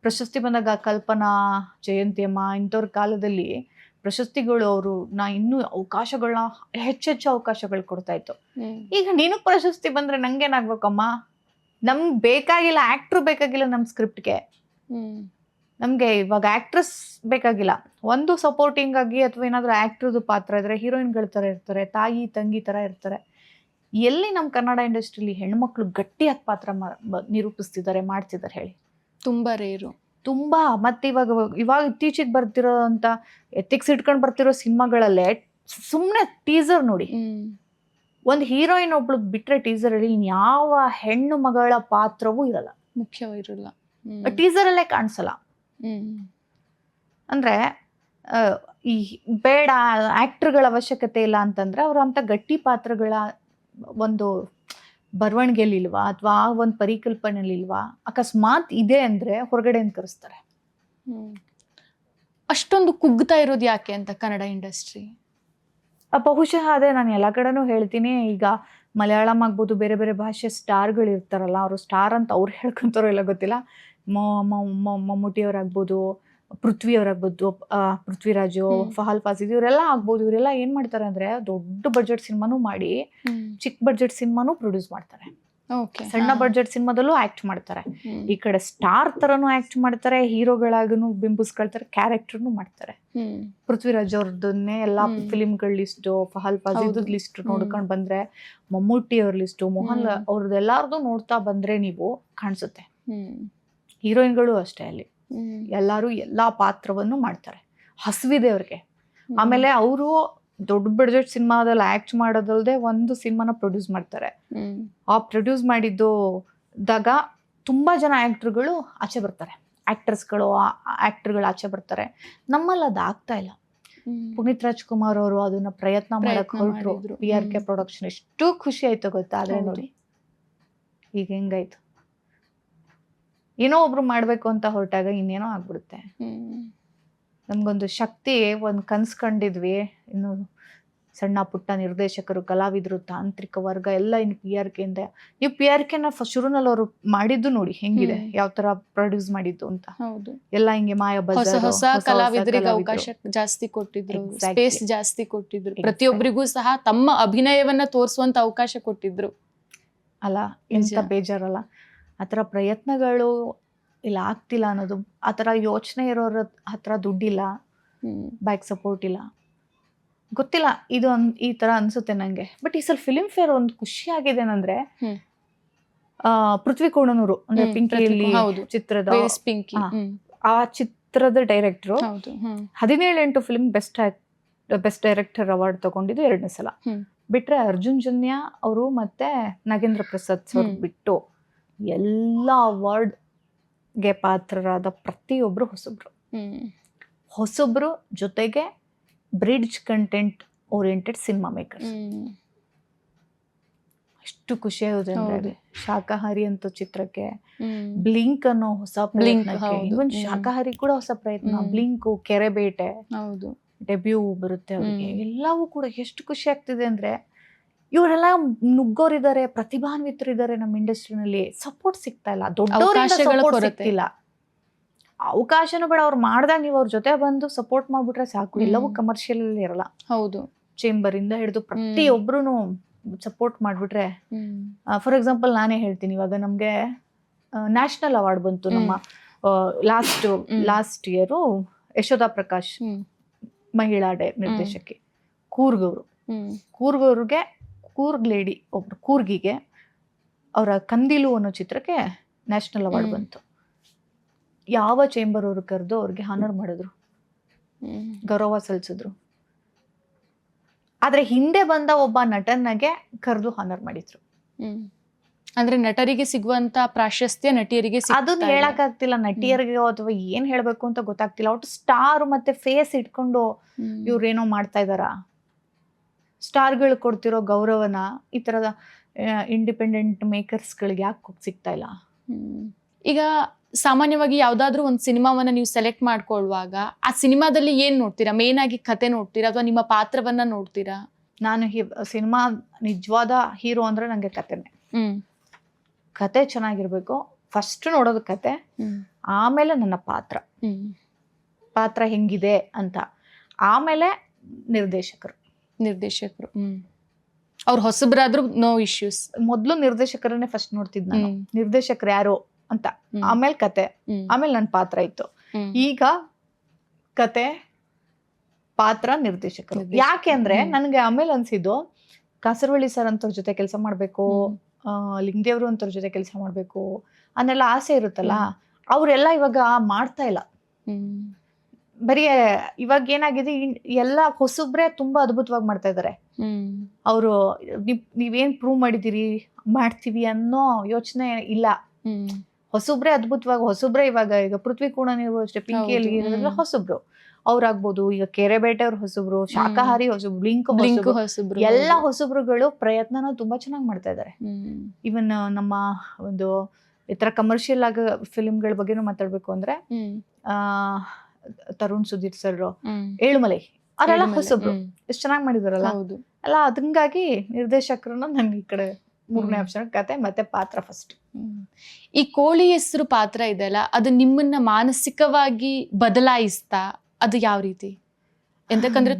ಪ್ರಶಸ್ತಿ ಬಂದಾಗ ಕಲ್ಪನಾ, ಜಯಂತಿಯಮ್ಮ ಇಂಥವ್ರ ಕಾಲದಲ್ಲಿ ಪ್ರಶಸ್ತಿಗಳು ಇನ್ನೂ ಅವಕಾಶಗಳನ್ನ ಹೆಚ್ಚೆಚ್ಚು ಅವಕಾಶಗಳು ಕೊಡ್ತಾ ಇತ್ತು. ಈಗ ನೀನು ಪ್ರಶಸ್ತಿ ಬಂದ್ರೆ ನಂಗೇನಾಗ್ಬೇಕಮ್ಮ? ನಮ್ಗೆ ಬೇಕಾಗಿಲ್ಲ ಆಕ್ಟ್ರು, ಬೇಕಾಗಿಲ್ಲ ನಮ್ಮ ಸ್ಕ್ರಿಪ್ಟ್ಗೆ. ನಮ್ಗೆ ಇವಾಗ ಆಕ್ಟ್ರೆಸ್ ಬೇಕಾಗಿಲ್ಲ. ಒಂದು ಸಪೋರ್ಟಿಂಗ್ ಆಗಿ ಅಥವಾ ಏನಾದ್ರು ಆಕ್ಟ್ರದು ಪಾತ್ರ ಇದ್ರೆ ಹೀರೋಯಿನ್ಗಳ ತರ ಇರ್ತಾರೆ, ತಾಯಿ ತಂಗಿ ತರ ಇರ್ತಾರೆ. ಎಲ್ಲಿ ನಮ್ಮ ಕನ್ನಡ ಇಂಡಸ್ಟ್ರಿಲಿ ಹೆಣ್ಮಕ್ಳು ಗಟ್ಟಿಯಾಗಿ ಪಾತ್ರ ನಿರೂಪಿಸ್ತಿದ್ದಾರೆ, ಮಾಡ್ತಿದ್ದಾರೆ ಹೇಳಿ? ತುಂಬಾ ರೇರು, ತುಂಬಾ. ಮತ್ತೆ ಇವಾಗ ಇತ್ತೀಚೆಗೆ ಬರ್ತಿರೋ ಅಂತ ಎಥಿಕ್ಸ್ ಇಟ್ಕೊಂಡು ಬರ್ತಿರೋ ಸಿನಿಮಾಗಳಲ್ಲೇ ಸುಮ್ಮನೆ ಟೀಸರ್ ನೋಡಿ, ಒಂದು ಹೀರೋಯಿನ್ ಒಬ್ಳು ಬಿಟ್ರೆ ಟೀಸರ್ ಅಲ್ಲಿ ಇನ್ಯಾವ ಹೆಣ್ಣು ಮಗಳ ಪಾತ್ರವೂ ಇರಲ್ಲ, ಮುಖ್ಯವಿರಲ್ಲ, ಟೀಸರ್ ಅಲ್ಲೇ ಕಾಣಿಸಲ್ಲ. ಅಂದ್ರೆ ಈ ಬೇಡ ಆಕ್ಟರ್ಗಳ ಅವಶ್ಯಕತೆ ಇಲ್ಲ ಅಂತಂದ್ರೆ ಅವ್ರು ಅಂತ ಗಟ್ಟಿ ಪಾತ್ರಗಳ ಒಂದು ಬರವಣಿಗೆಯಲ್ಲಿ ಇಲ್ವಾ, ಅಥವಾ ಆ ಒಂದು ಪರಿಕಲ್ಪನೆಯಲ್ಲಿ ಇಲ್ವಾ? ಅಕಸ್ಮಾತ್ ಇದೆ ಅಂದ್ರೆ ಹೊರಗಡೆ ಕರೆಸ್ತಾರೆ. ಅಷ್ಟೊಂದು ಕುಗ್ತಾ ಇರೋದು ಯಾಕೆ ಅಂತ ಕನ್ನಡ ಇಂಡಸ್ಟ್ರಿ? ಬಹುಶಃ ಅದೇ ನಾನು ಎಲ್ಲ ಕಡೆನೂ ಹೇಳ್ತೀನಿ. ಈಗ ಮಲಯಾಳಂ ಆಗ್ಬೋದು, ಬೇರೆ ಬೇರೆ ಭಾಷೆ ಸ್ಟಾರ್ಗಳು ಇರ್ತಾರಲ್ಲ, ಅವರು ಸ್ಟಾರ್ ಅಂತ ಅವ್ರು ಹೇಳ್ಕೊಂತಾರೋ ಇಲ್ಲ ಗೊತ್ತಿಲ್ಲ. ಮಮ್ಮೂಟಿಯವರಾಗ್ಬೋದು, ಪೃಥ್ವಿಯವರಾಗ್ಬೋದು, ಪೃಥ್ವಿರಾಜು, ಫಹಲ್ ಫಾಸಿಲ್ ಇವರೆಲ್ಲ ಆಗ್ಬೋದು. ಇವರೆಲ್ಲ ಏನ್ ಮಾಡ್ತಾರೆ ಅಂದ್ರೆ ದೊಡ್ಡ ಬಡ್ಜೆಟ್ ಸಿನಿಮಾನು ಮಾಡಿ ಚಿಕ್ಕ ಬಡ್ಜೆಟ್ ಸಿನಿಮಾನು ಪ್ರೊಡ್ಯೂಸ್ ಮಾಡ್ತಾರೆ. ಸಣ್ಣ ಬಡ್ಜೆಟ್ ಸಿನಿಮಾದಲ್ಲೂ ಆಕ್ಟ್ ಮಾಡ್ತಾರೆ. ಈ ಕಡೆ ಸ್ಟಾರ್ ತರನು ಆಕ್ಟ್ ಮಾಡ್ತಾರೆ, ಹೀರೋಗಳಾಗೂ ಬಿಂಬಿಸ್ಕೊಳ್ತಾರೆ, ಕ್ಯಾರೆಕ್ಟರ್ನು ಮಾಡ್ತಾರೆ. ಪೃಥ್ವಿರಾಜ್ ಅವ್ರದನ್ನೇ ಎಲ್ಲಾ ಫಿಲಿಮ್ಗಳ ಲಿಸ್ಟ್, ಫಹಲ್ ಫಾಸಿಲ್ ಲಿಸ್ಟ್ ನೋಡ್ಕೊಂಡ್ ಬಂದ್ರೆ, ಮಮ್ಮೂಟಿ ಅವ್ರ ಲಿಸ್ಟ್, ಮೋಹನ್ ಅವ್ರದ್ದೆಲ್ಲಾರ್ದು ನೋಡ್ತಾ ಬಂದ್ರೆ ನೀವು ಕಾಣಿಸುತ್ತೆ. ಹೀರೋಯಿನ್ಗಳು ಅಷ್ಟೇ, ಅಲ್ಲಿ ಎಲ್ಲಾರು ಎಲ್ಲಾ ಪಾತ್ರವನ್ನು ಮಾಡ್ತಾರೆ, ಹಸಿವಿದೆ ಅವ್ರಿಗೆ. ಆಮೇಲೆ ಅವರು ದೊಡ್ಡ ಬಡ್ಜೆಟ್ ಸಿನಿಮಾದಲ್ಲಿ ಆಕ್ಟ್ ಮಾಡೋದಲ್ದೆ ಒಂದು ಸಿನಿಮಾನ ಪ್ರೊಡ್ಯೂಸ್ ಮಾಡ್ತಾರೆ. ಆ ಪ್ರೊಡ್ಯೂಸ್ ಮಾಡಿದ್ದಾಗ ತುಂಬಾ ಜನ ಆಕ್ಟರ್ಗಳು ಆಚೆ ಬರ್ತಾರೆ, ಆಕ್ಟರ್ಗಳು ಆಚೆ ಬರ್ತಾರೆ. ನಮ್ಮಲ್ಲಿ ಅದು ಆಗ್ತಾ ಇಲ್ಲ. ಪುನೀತ್ ರಾಜ್ಕುಮಾರ್ ಅವರು ಅದನ್ನ ಪ್ರಯತ್ನ ಮಾಡಕ್ ಹೊರಟ್ರು, PRK ಪ್ರೊಡಕ್ಷನ್. ಎಷ್ಟು ಖುಷಿ ಆಯ್ತು ಗೊತ್ತಾ? ಆದ್ರೆ ನೋಡಿ ಈಗ ಹೆಂಗಾಯ್ತು. ಏನೋ ಒಬ್ರು ಮಾಡ್ಬೇಕು ಅಂತ ಹೊರಟಾಗ ಇನ್ನೇನೋ ಆಗ್ಬಿಡುತ್ತೆ. ನಮ್ಗೊಂದು ಶಕ್ತಿ, ಒಂದು ಕನ್ಸು ಕಂಡಿದ್ವಿ, ಇನ್ನು ಸಣ್ಣ ಪುಟ್ಟ ನಿರ್ದೇಶಕರು, ಕಲಾವಿದರು, ತಾಂತ್ರಿಕ ವರ್ಗ ಎಲ್ಲ ಇನ್ನು PRK ಇಂದ. ನೀವು PRKನ ಶುರುನಲ್ಲಿ ಅವರು ಮಾಡಿದ್ದು ನೋಡಿ ಹೆಂಗಿದೆ, ಯಾವ ತರ ಪ್ರೊಡ್ಯೂಸ್ ಮಾಡಿದ್ದು ಅಂತ. ಎಲ್ಲ ಹಿಂಗೆ ಮಾಯಾ ಬಜಾರ್, ಹೊಸ ಕಲಾವಿದರಿಗೆ ಅವಕಾಶ ಜಾಸ್ತಿ ಕೊಟ್ಟಿದ್ರು, ಸ್ಪೇಸ್ ಜಾಸ್ತಿ ಕೊಟ್ಟಿದ್ರು, ಪ್ರತಿಯೊಬ್ಬರಿಗೂ ಸಹ ತಮ್ಮ ಅಭಿನಯವನ್ನ ತೋರಿಸುವಂತ ಅವಕಾಶ ಕೊಟ್ಟಿದ್ರು. ಅಲ್ಲ, ಎಂತ ಬೇಜಾರಲ್ಲ. ಆ ಥರ ಪ್ರಯತ್ನಗಳು ಇಲ್ಲ ಆಗ್ತಿಲ್ಲ ಅನ್ನೋದು, ಆ ಥರ ಯೋಚನೆ ಇರೋರ ಹತ್ರ ದುಡ್ಡಿಲ್ಲ, ಬ್ಯಾಕ್ ಸಪೋರ್ಟ್ ಇಲ್ಲ, ಗೊತ್ತಿಲ್ಲ ಇದು ಈ ಥರ ಅನ್ಸುತ್ತೆ ನನಗೆ. ಬಟ್ ಈ ಸಲ ಫಿಲ್ಮ್ ಫೇರ್ ಒಂದು ಖುಷಿ ಆಗಿದೆ ಏನಂದ್ರೆ ಪೃಥ್ವಿ ಕೋಣನೂರು ಅಂದ್ರೆ ಪಿಂಕಿಯಲ್ಲಿ ಚಿತ್ರದ ಪಿಂಕಿ ಆ ಚಿತ್ರದ ಡೈರೆಕ್ಟ್ರು 17 ಫಿಲ್ಮ್ ಬೆಸ್ಟ್ ಡೈರೆಕ್ಟರ್ ಅವಾರ್ಡ್ ತಗೊಂಡಿದ್ದು 2ನೇ ಸಲ. ಬಿಟ್ರೆ ಅರ್ಜುನ್ ಜನ್ಯ ಅವರು ಮತ್ತೆ ನಾಗೇಂದ್ರ ಪ್ರಸಾದ್ ಸರ್ ಬಿಟ್ಟು ಎಲ್ಲ ಅವಾರ್ಡ್ಗೆ ಪಾತ್ರರಾದ ಪ್ರತಿಯೊಬ್ರು ಹೊಸಬ್ರು ಜೊತೆಗೆ bridge content oriented cinema makers. ಎಷ್ಟು ಖುಷಿ ಆಗುತ್ತೆ ಅಂದ್ರೆ ಶಾಕಾಹಾರಿ ಅಂತ ಚಿತ್ರಕ್ಕೆ, ಬ್ಲಿಂಕ್ ಅನ್ನೋ ಹೊಸ ಪ್ರಯತ್ನಕ್ಕೆ, ಇವನ್ ಶಾಕಾಹಾರಿ ಕೂಡ ಹೊಸ ಪ್ರಯತ್ನ, ಬ್ಲಿಂಕ್, ಕೆರೆಬೇಟೆ ಡೆಬ್ಯೂ ಬರುತ್ತೆ ಅವ್ರಿಗೆ, ಎಲ್ಲವೂ ಕೂಡ ಎಷ್ಟು ಖುಷಿ ಆಗ್ತಿದೆ ಅಂದ್ರೆ ಇವರೆಲ್ಲ ನುಗ್ಗೋರಿದ್ದಾರೆ, ಪ್ರತಿಭಾನ್ವಿತರಿದ್ದಾರೆ ನಮ್ಮ ಇಂಡಸ್ಟ್ರಿನಲ್ಲಿ. ಸಪೋರ್ಟ್ ಸಿಗ್ತಾ ಇಲ್ಲ, ದೊಡ್ಡವರಿಂದ ಸಪೋರ್ಟ್ ಸಿಗ್ತಿಲ್ಲ. ಅವಕಾಶನೂ ಬೇಡ, ಅವ್ರು ಮಾಡ್ದಾಗ ನೀವು ಅವ್ರ ಜೊತೆ ಬಂದು ಸಪೋರ್ಟ್ ಮಾಡ್ಬಿಟ್ರೆ ಸಾಕು. ಎಲ್ಲವೂ ಕಮರ್ಷಿಯಲ್ ಅಲ್ಲಿ ಇರಲ್ಲ. ಹೌದು, ಚೇಂಬರ್ ಇಂದ ಹಿಡಿದು ಪ್ರತಿಯೊಬ್ರು ಸಪೋರ್ಟ್ ಮಾಡ್ಬಿಟ್ರೆ. ಫಾರ್ ಎಕ್ಸಾಂಪಲ್ ನಾನೇ ಹೇಳ್ತೀನಿ, ಇವಾಗ ನಮ್ಗೆ ನ್ಯಾಷನಲ್ ಅವಾರ್ಡ್ ಬಂತು ನಮ್ಮ ಲಾಸ್ಟ್ ಇಯರು. ಯಶೋಧಾ ಪ್ರಕಾಶ್ ಮಹಿಳಾ ನಿರ್ದೇಶಕಿ, ಕೂರ್ಗವ್ರಿಗೆ ಕೂರ್ಗ್ ಲೇಡಿ ಒಬ್ರು ಕೂರ್ಗಿಗೆ ಅವರ ಕಂದಿಲು ಅನ್ನೋ ಚಿತ್ರಕ್ಕೆ ನ್ಯಾಷನಲ್ ಅವಾರ್ಡ್ ಬಂತು. ಯಾವ ಚೇಂಬರ್ ಅವರು ಕರೆದು ಅವ್ರಿಗೆ ಹಾನರ್ ಮಾಡಿದ್ರು, ಗೌರವ ಸಲ್ಲಿಸಿದ್ರು. ಆದ್ರೆ ಹಿಂದೆ ಬಂದ ಒಬ್ಬ ನಟನಿಗೆ ಕರೆದು ಹಾನರ್ ಮಾಡಿದ್ರು. ಅಂದ್ರೆ ನಟರಿಗೆ ಸಿಗುವಂತ ಪ್ರಾಶಸ್ತ್ಯ ನಟಿಯರಿಗೆ ಅದನ್ನ ಹೇಳಕ್ ಆಗ್ತಿಲ್ಲ, ನಟಿಯರಿಗೆ ಅಥವಾ ಏನ್ ಹೇಳ್ಬೇಕು ಅಂತ ಗೊತ್ತಾಗ್ತಿಲ್ಲ. ಒಟ್ಟು ಸ್ಟಾರ್ ಮತ್ತೆ ಫೇಸ್ ಇಟ್ಕೊಂಡು ಇವ್ರೇನೋ ಮಾಡ್ತಾ ಇದಾರ. ಸ್ಟಾರ್ಗಳು ಕೊಡ್ತಿರೋ ಗೌರವನ ಈ ತರದ ಇಂಡಿಪೆಂಡೆಂಟ್ ಮೇಕರ್ಸ್ಗಳಿಗೆ ಯಾಕೆ ಸಿಗ್ತಾ ಇಲ್ಲ? ಈಗ ಸಾಮಾನ್ಯವಾಗಿ ಯಾವ್ದಾದ್ರು ಒಂದು ಸಿನಿಮಾವನ್ನ ನೀವು ಸೆಲೆಕ್ಟ್ ಮಾಡ್ಕೊಳ್ಳುವಾಗ ಆ ಸಿನಿಮಾದಲ್ಲಿ ಏನ್ ನೋಡ್ತೀರಾ? ಮೇನ್ ಆಗಿ ಕತೆ ನೋಡ್ತೀರಾ ಅಥವಾ ನಿಮ್ಮ ಪಾತ್ರವನ್ನ ನೋಡ್ತೀರಾ? ನಾನು ಸಿನಿಮಾ ನಿಜವಾದ ಹೀರೋ ಅಂದ್ರೆ ನಂಗೆ ಕತೆನೆ. ಕತೆ ಚೆನ್ನಾಗಿರ್ಬೇಕು, ಫಸ್ಟ್ ನೋಡೋದು ಕತೆ, ಆಮೇಲೆ ನನ್ನ ಪಾತ್ರ ಹೆಂಗಿದೆ ಅಂತ, ಆಮೇಲೆ ನಿರ್ದೇಶಕರು ಅವ್ರು ಹೊಸಬ್ರಾದ್ರೂ ನೋ ಇಶ್ಯೂಸ್. ಮೊದ್ಲು ನಿರ್ದೇಶಕರನ್ನೇ ಫಸ್ಟ್ ನೋಡ್ತಿದ್ ನಾನು, ನಿರ್ದೇಶಕರು ಯಾರು ಅಂತ, ಆಮೇಲೆ ಕತೆ, ಆಮೇಲೆ ನನ್ನ ಪಾತ್ರ ಇತ್ತು. ಈಗ ಕತೆ, ಪಾತ್ರ, ನಿರ್ದೇಶಕರು. ಯಾಕೆ ಅಂದ್ರೆ ನನ್ಗೆ ಆಮೇಲೆ ಅನ್ಸಿದ್ದು ಕಾಸರವಳ್ಳಿ ಸರ್ ಅಂತವ್ರ ಜೊತೆ ಕೆಲಸ ಮಾಡ್ಬೇಕು, ಲಿಂಗದೇವ್ರು ಅಂತವ್ರ ಜೊತೆ ಕೆಲಸ ಮಾಡ್ಬೇಕು ಅನ್ನೆಲ್ಲ ಆಸೆ ಇರುತ್ತಲ್ಲ, ಅವ್ರೆಲ್ಲ ಇವಾಗ ಮಾಡ್ತಾ ಇಲ್ಲ. ಬರೀ ಇವಾಗ ಏನಾಗಿದೆ, ಎಲ್ಲ ಹೊಸಬ್ರೆ ತುಂಬಾ ಅದ್ಭುತವಾಗಿ ಮಾಡ್ತಾ ಇದಾರೆ. ಅವರು ನೀವೇನ್ ಪ್ರೂವ್ ಮಾಡಿದಿರಿ, ಮಾಡ್ತೀವಿ ಅನ್ನೋ ಯೋಚನೆ ಇಲ್ಲ. ಹೊಸಬ್ರೆ ಅದ್ಭುತವಾಗಿ, ಹೊಸಬ್ರೆ ಈಗ ಪೃಥ್ವಿ ಕೂಡ ನೀವು ಅಷ್ಟೇ, ಪಿಂಕಿಯಲ್ಲಿ ಇರೋದ್ರೆಲ್ಲ ಹೊಸಬ್ರು ಅವ್ರಾಗ್ಬೋದು. ಈಗ ಕೆರೆಬೇಟೆ ಅವ್ರ ಹೊಸಬ್ರು, ಶಾಕಾಹಾರಿ ಹೊಸಬ್ರು, ಬ್ಲಿಂಕ್ ಹೊಸಬ್ರು, ಎಲ್ಲ ಹೊಸಬ್ರುಗಳು ಪ್ರಯತ್ನನ ತುಂಬಾ ಚೆನ್ನಾಗಿ ಮಾಡ್ತಾ ಇದಾರೆ. ಇವನ್ ನಮ್ಮ ಒಂದು ಈ ತರ ಕಮರ್ಷಿಯಲ್ ಆಗ ಫಿಲ್ಮ್ಗಳ ಬಗ್ಗೆನೂ ಮಾತಾಡ್ಬೇಕು ಅಂದ್ರೆ ತರುಣ್ ಸುಧೀರ್ ಸರ್, ಏಳುಮಲೈ, ಅವರೆಲ್ಲ ಹೊಸಬ್ರು, ಎಷ್ಟು ಚೆನ್ನಾಗಿ ಮಾಡಿದಾರಲ್ಲ ಎಲ್ಲ. ಅದಂಗಾಗಿ ನಿರ್ದೇಶಕರನ್ನ ನನ್ಗೆ ಈ ಕಡೆ 3ನೇ ಆಪ್ಷನ್ ಕತೆ ಮತ್ತೆ ಪಾತ್ರ ಫಸ್ಟ್. ಈ ಕೋಳಿ ಹೆಸರು ಪಾತ್ರ ಇದೆಯಲ್ಲ, ಅದು ನಿಮ್ಮನ್ನ ಮಾನಸಿಕವಾಗಿ ಬದಲಾಯಿಸ್ತಾ? ಅದು ಯಾವ ರೀತಿ? ಎಂತಕ್ಕಂದ್ರೆ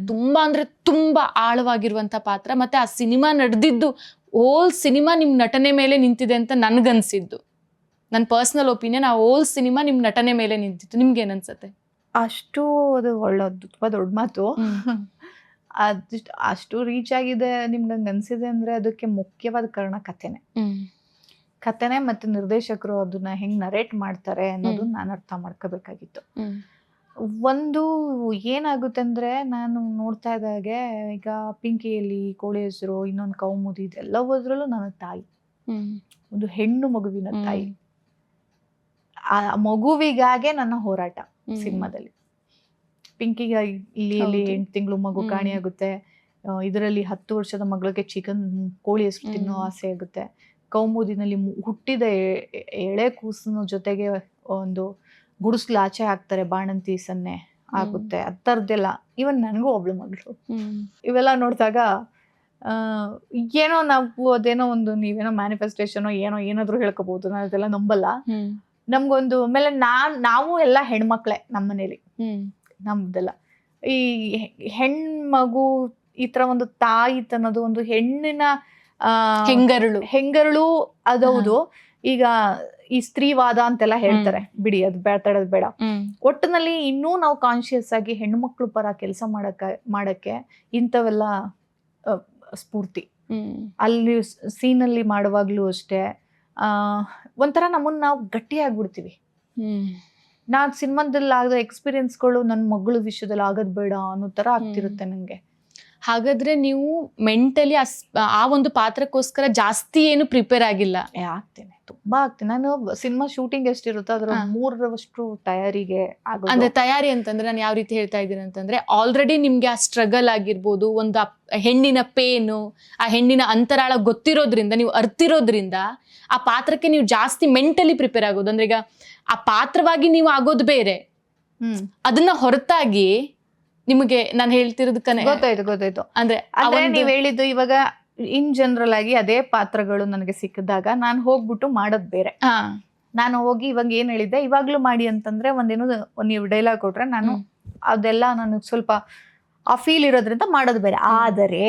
ತುಂಬಾ ಆಳವಾಗಿರುವಂತ ಪಾತ್ರ, ಮತ್ತೆ ಆ ಸಿನಿಮಾ ನಡೆದಿದ್ದು ಓಲ್ ಸಿನಿಮಾ ನಿಮ್ ನಟನೆ ಮೇಲೆ ನಿಂತಿದೆ ಅಂತ ನನ್ಗನ್ಸಿದ್ದು. ನನ್ನ ಪರ್ಸನಲ್ ಒಪಿನಿಯನ್, ಆ ಓಲ್ ಸಿನಿಮಾ ನಿಮ್ ನಟನೆ ಮೇಲೆ ನಿಂತಿತ್ತು. ನಿಮ್ಗೆ ಏನನ್ಸತ್ತೆ? ಅಷ್ಟು ಅದು ಒಳ್ಳೇದು, ತುಂಬಾ ದೊಡ್ಡ ಮಾತು. ಅಷ್ಟು ರೀಚ್ ಆಗಿದೆ ನಿಮ್ಗೆ ಹಂಗ ಅನ್ಸಿದೆ ಅಂದ್ರೆ ಅದಕ್ಕೆ ಮುಖ್ಯವಾದ ಕಾರಣ ಕತೆನೆ ಮತ್ತೆ ನಿರ್ದೇಶಕರು ಅದನ್ನ ಹೆಂಗ್ ನರೇಟ್ ಮಾಡ್ತಾರೆ ಅನ್ನೋದು ನಾನು ಅರ್ಥ ಮಾಡ್ಕೋಬೇಕಾಗಿತ್ತು. ಒಂದು ಏನಾಗುತ್ತೆ ಅಂದ್ರೆ, ನಾನು ನೋಡ್ತಾ ಇದ್ದಾಗೆ ಈಗ ಪಿಂಕಿಯಲ್ಲಿ ಕೋಳಿ ಹೆಸರು, ಇನ್ನೊಂದು ಕೌಮುದಿ, ಇದೆಲ್ಲ ಹೋದ್ರಲ್ಲೂ ನನ್ನ ತಾಯಿ, ಒಂದು ಹೆಣ್ಣು ಮಗುವಿನ ತಾಯಿ. ಆ ಮಗುವಿಗಾಗೆ ನನ್ನ ಹೋರಾಟ ಸಿನಿಮಾದಲ್ಲಿ. ಪಿಂಕಿಗೆ ಇಲ್ಲಿ 8 ತಿಂಗಳು ಮಗು ಕಾಣಿಯಾಗುತ್ತೆ, ಇದರಲ್ಲಿ 10 ವರ್ಷದ ಮಗಳಿಗೆ ಕೋಳಿ ಹೆಸರು ತಿನ್ನೋ ಆಸೆ ಆಗುತ್ತೆ. ಕೌಮುದಿನಲ್ಲಿ ಹುಟ್ಟಿದ ಎಳೆ ಕೂಸಿನ ಜೊತೆಗೆ ಒಂದು ಗುಡಿಸ್ಲು ಆಚೆ ಹಾಕ್ತಾರೆ, ಬಾಣಂತಿ ಸನ್ನೆ ಆಗುತ್ತೆ, ಅತ್ತರದ್ದೆಲ್ಲ. ಇವನ್ ನನಗೂ ಒಬ್ಳು ಮಗಳು. ಇವೆಲ್ಲ ನೋಡಿದಾಗ ಏನೋ ನಾವು ಅದೇನೋ ಒಂದು ನೀವೇನೋ ಮ್ಯಾನಿಫೆಸ್ಟೇಷನ್ ಏನಾದ್ರೂ ಹೇಳ್ಕೋಬಹುದು, ನಾನು ಅದೆಲ್ಲ ನಂಬಲ್ಲ. ನಮ್ಗೊಂದು ಆಮೇಲೆ ನಾವು ಎಲ್ಲ ಹೆಣ್ಮಕ್ಳೆ ನಮ್ಮ ಮನೇಲಿ, ನಮ್ದೆಲ್ಲ ಈ ಹೆಣ್ಮಗು ಈ ತರ ಒಂದು ತಾಯಿತನದು, ಒಂದು ಹೆಣ್ಣಿನ ಹೆಂಗರಳು ಅದೌದು. ಈಗ ಈ ಸ್ತ್ರೀವಾದ ಅಂತೆಲ್ಲ ಹೇಳ್ತಾರೆ, ಬಿಡಿ ಅದು ಬೇಡ ಬೇಡ. ಒಟ್ಟಿನಲ್ಲಿ ಇನ್ನೂ ನಾವು ಕಾನ್ಶಿಯಸ್ ಆಗಿ ಹೆಣ್ಮಕ್ಳು ಪರ ಕೆಲಸ ಮಾಡಕ್ಕೆ ಇಂಥವೆಲ್ಲ ಸ್ಫೂರ್ತಿ. ಅಲ್ಲಿ ಸೀನಲ್ಲಿ ಮಾಡುವಾಗ್ಲೂ ಅಷ್ಟೇ ಒಂಥರ ನಮ್ಮನ್ನ ನಾವು ಗಟ್ಟಿಯಾಗ್ಬಿಡ್ತೀವಿ. ನಾನ್ ಸಿನಿಮಾದಲ್ಲಿ ಆಗದ ಎಕ್ಸ್ಪೀರಿಯನ್ಸ್ಗಳು ನನ್ನ ಮಗಳ ವಿಷಯದಲ್ಲಿ ಆಗೋದ್ ಬೇಡ ಅನ್ನೋ ತರ ಆಗ್ತಿರುತ್ತೆ ನಂಗೆ. ಹಾಗಾದ್ರೆ ನೀವು ಮೆಂಟಲಿ ಆ ಒಂದು ಪಾತ್ರಕ್ಕೋಸ್ಕರ ಜಾಸ್ತಿ ಏನು ಪ್ರಿಪೇರ್ ಆಗಿಲ್ಲ? ಆಗ್ತೇನೆ, ತುಂಬಾ ಆಗ್ತೇನೆ. ನಾನು ಸಿನಿಮಾ ಶೂಟಿಂಗ್ ಎಷ್ಟಿರುತ್ತೋ ಅದ್ರ 3ರಷ್ಟು ತಯಾರಿಗೆ ಆಗೋದು. ಅಂದ್ರೆ ತಯಾರಿ ಅಂತಂದ್ರೆ ನಾನು ಯಾವ ರೀತಿ ಹೇಳ್ತಾ ಇದ್ದೀನಿ ಅಂತಂದ್ರೆ, ಆಲ್ರೆಡಿ ನಿಮ್ಗೆ ಆ ಸ್ಟ್ರಗಲ್ ಆಗಿರ್ಬೋದು, ಒಂದು ಹೆಣ್ಣಿನ ಪೇನು, ಆ ಹೆಣ್ಣಿನ ಅಂತರಾಳ ಗೊತ್ತಿರೋದ್ರಿಂದ, ನೀವು ಅರ್ತಿರೋದ್ರಿಂದ ಆ ಪಾತ್ರಕ್ಕೆ ನೀವು ಜಾಸ್ತಿ ಮೆಂಟಲಿ ಪ್ರಿಪೇರ್ ಆಗೋದು. ಅಂದ್ರೆ ಈಗ ಆ ಪಾತ್ರವಾಗಿ ನೀವು ಆಗೋದು ಬೇರೆ, ಅದನ್ನ ಹೊರತಾಗಿ ನಿಮಗೆ ನಾನು ಹೇಳ್ತಿರೋದು ಗೊತ್ತಾಯ್ತು. ಅಂದ್ರೆ ನೀವ್ ಹೇಳಿದ್ದು ಇವಾಗ ಇನ್ ಜನರಲ್ ಆಗಿ ಅದೇ ಪಾತ್ರಗಳು ನನಗೆ ಸಿಕ್ಕಿದಾಗ ನಾನು ಹೋಗ್ಬಿಟ್ಟು ಮಾಡೋದ್ ಬೇರೆ. ನಾನು ಹೋಗಿ ಇವಾಗ ಏನ್ ಹೇಳಿದ್ದೆ, ಇವಾಗ್ಲೂ ಮಾಡಿ ಅಂತಂದ್ರೆ ಒಂದೇನು ನೀವು ಡೈಲಾಗ್ ಕೊಟ್ರೆ ನಾನು ಅದೆಲ್ಲ ನನಗೆ ಸ್ವಲ್ಪ ಆ ಫೀಲ್ ಇರೋದ್ರಿಂದ ಮಾಡೋದು ಬೇರೆ. ಆದರೆ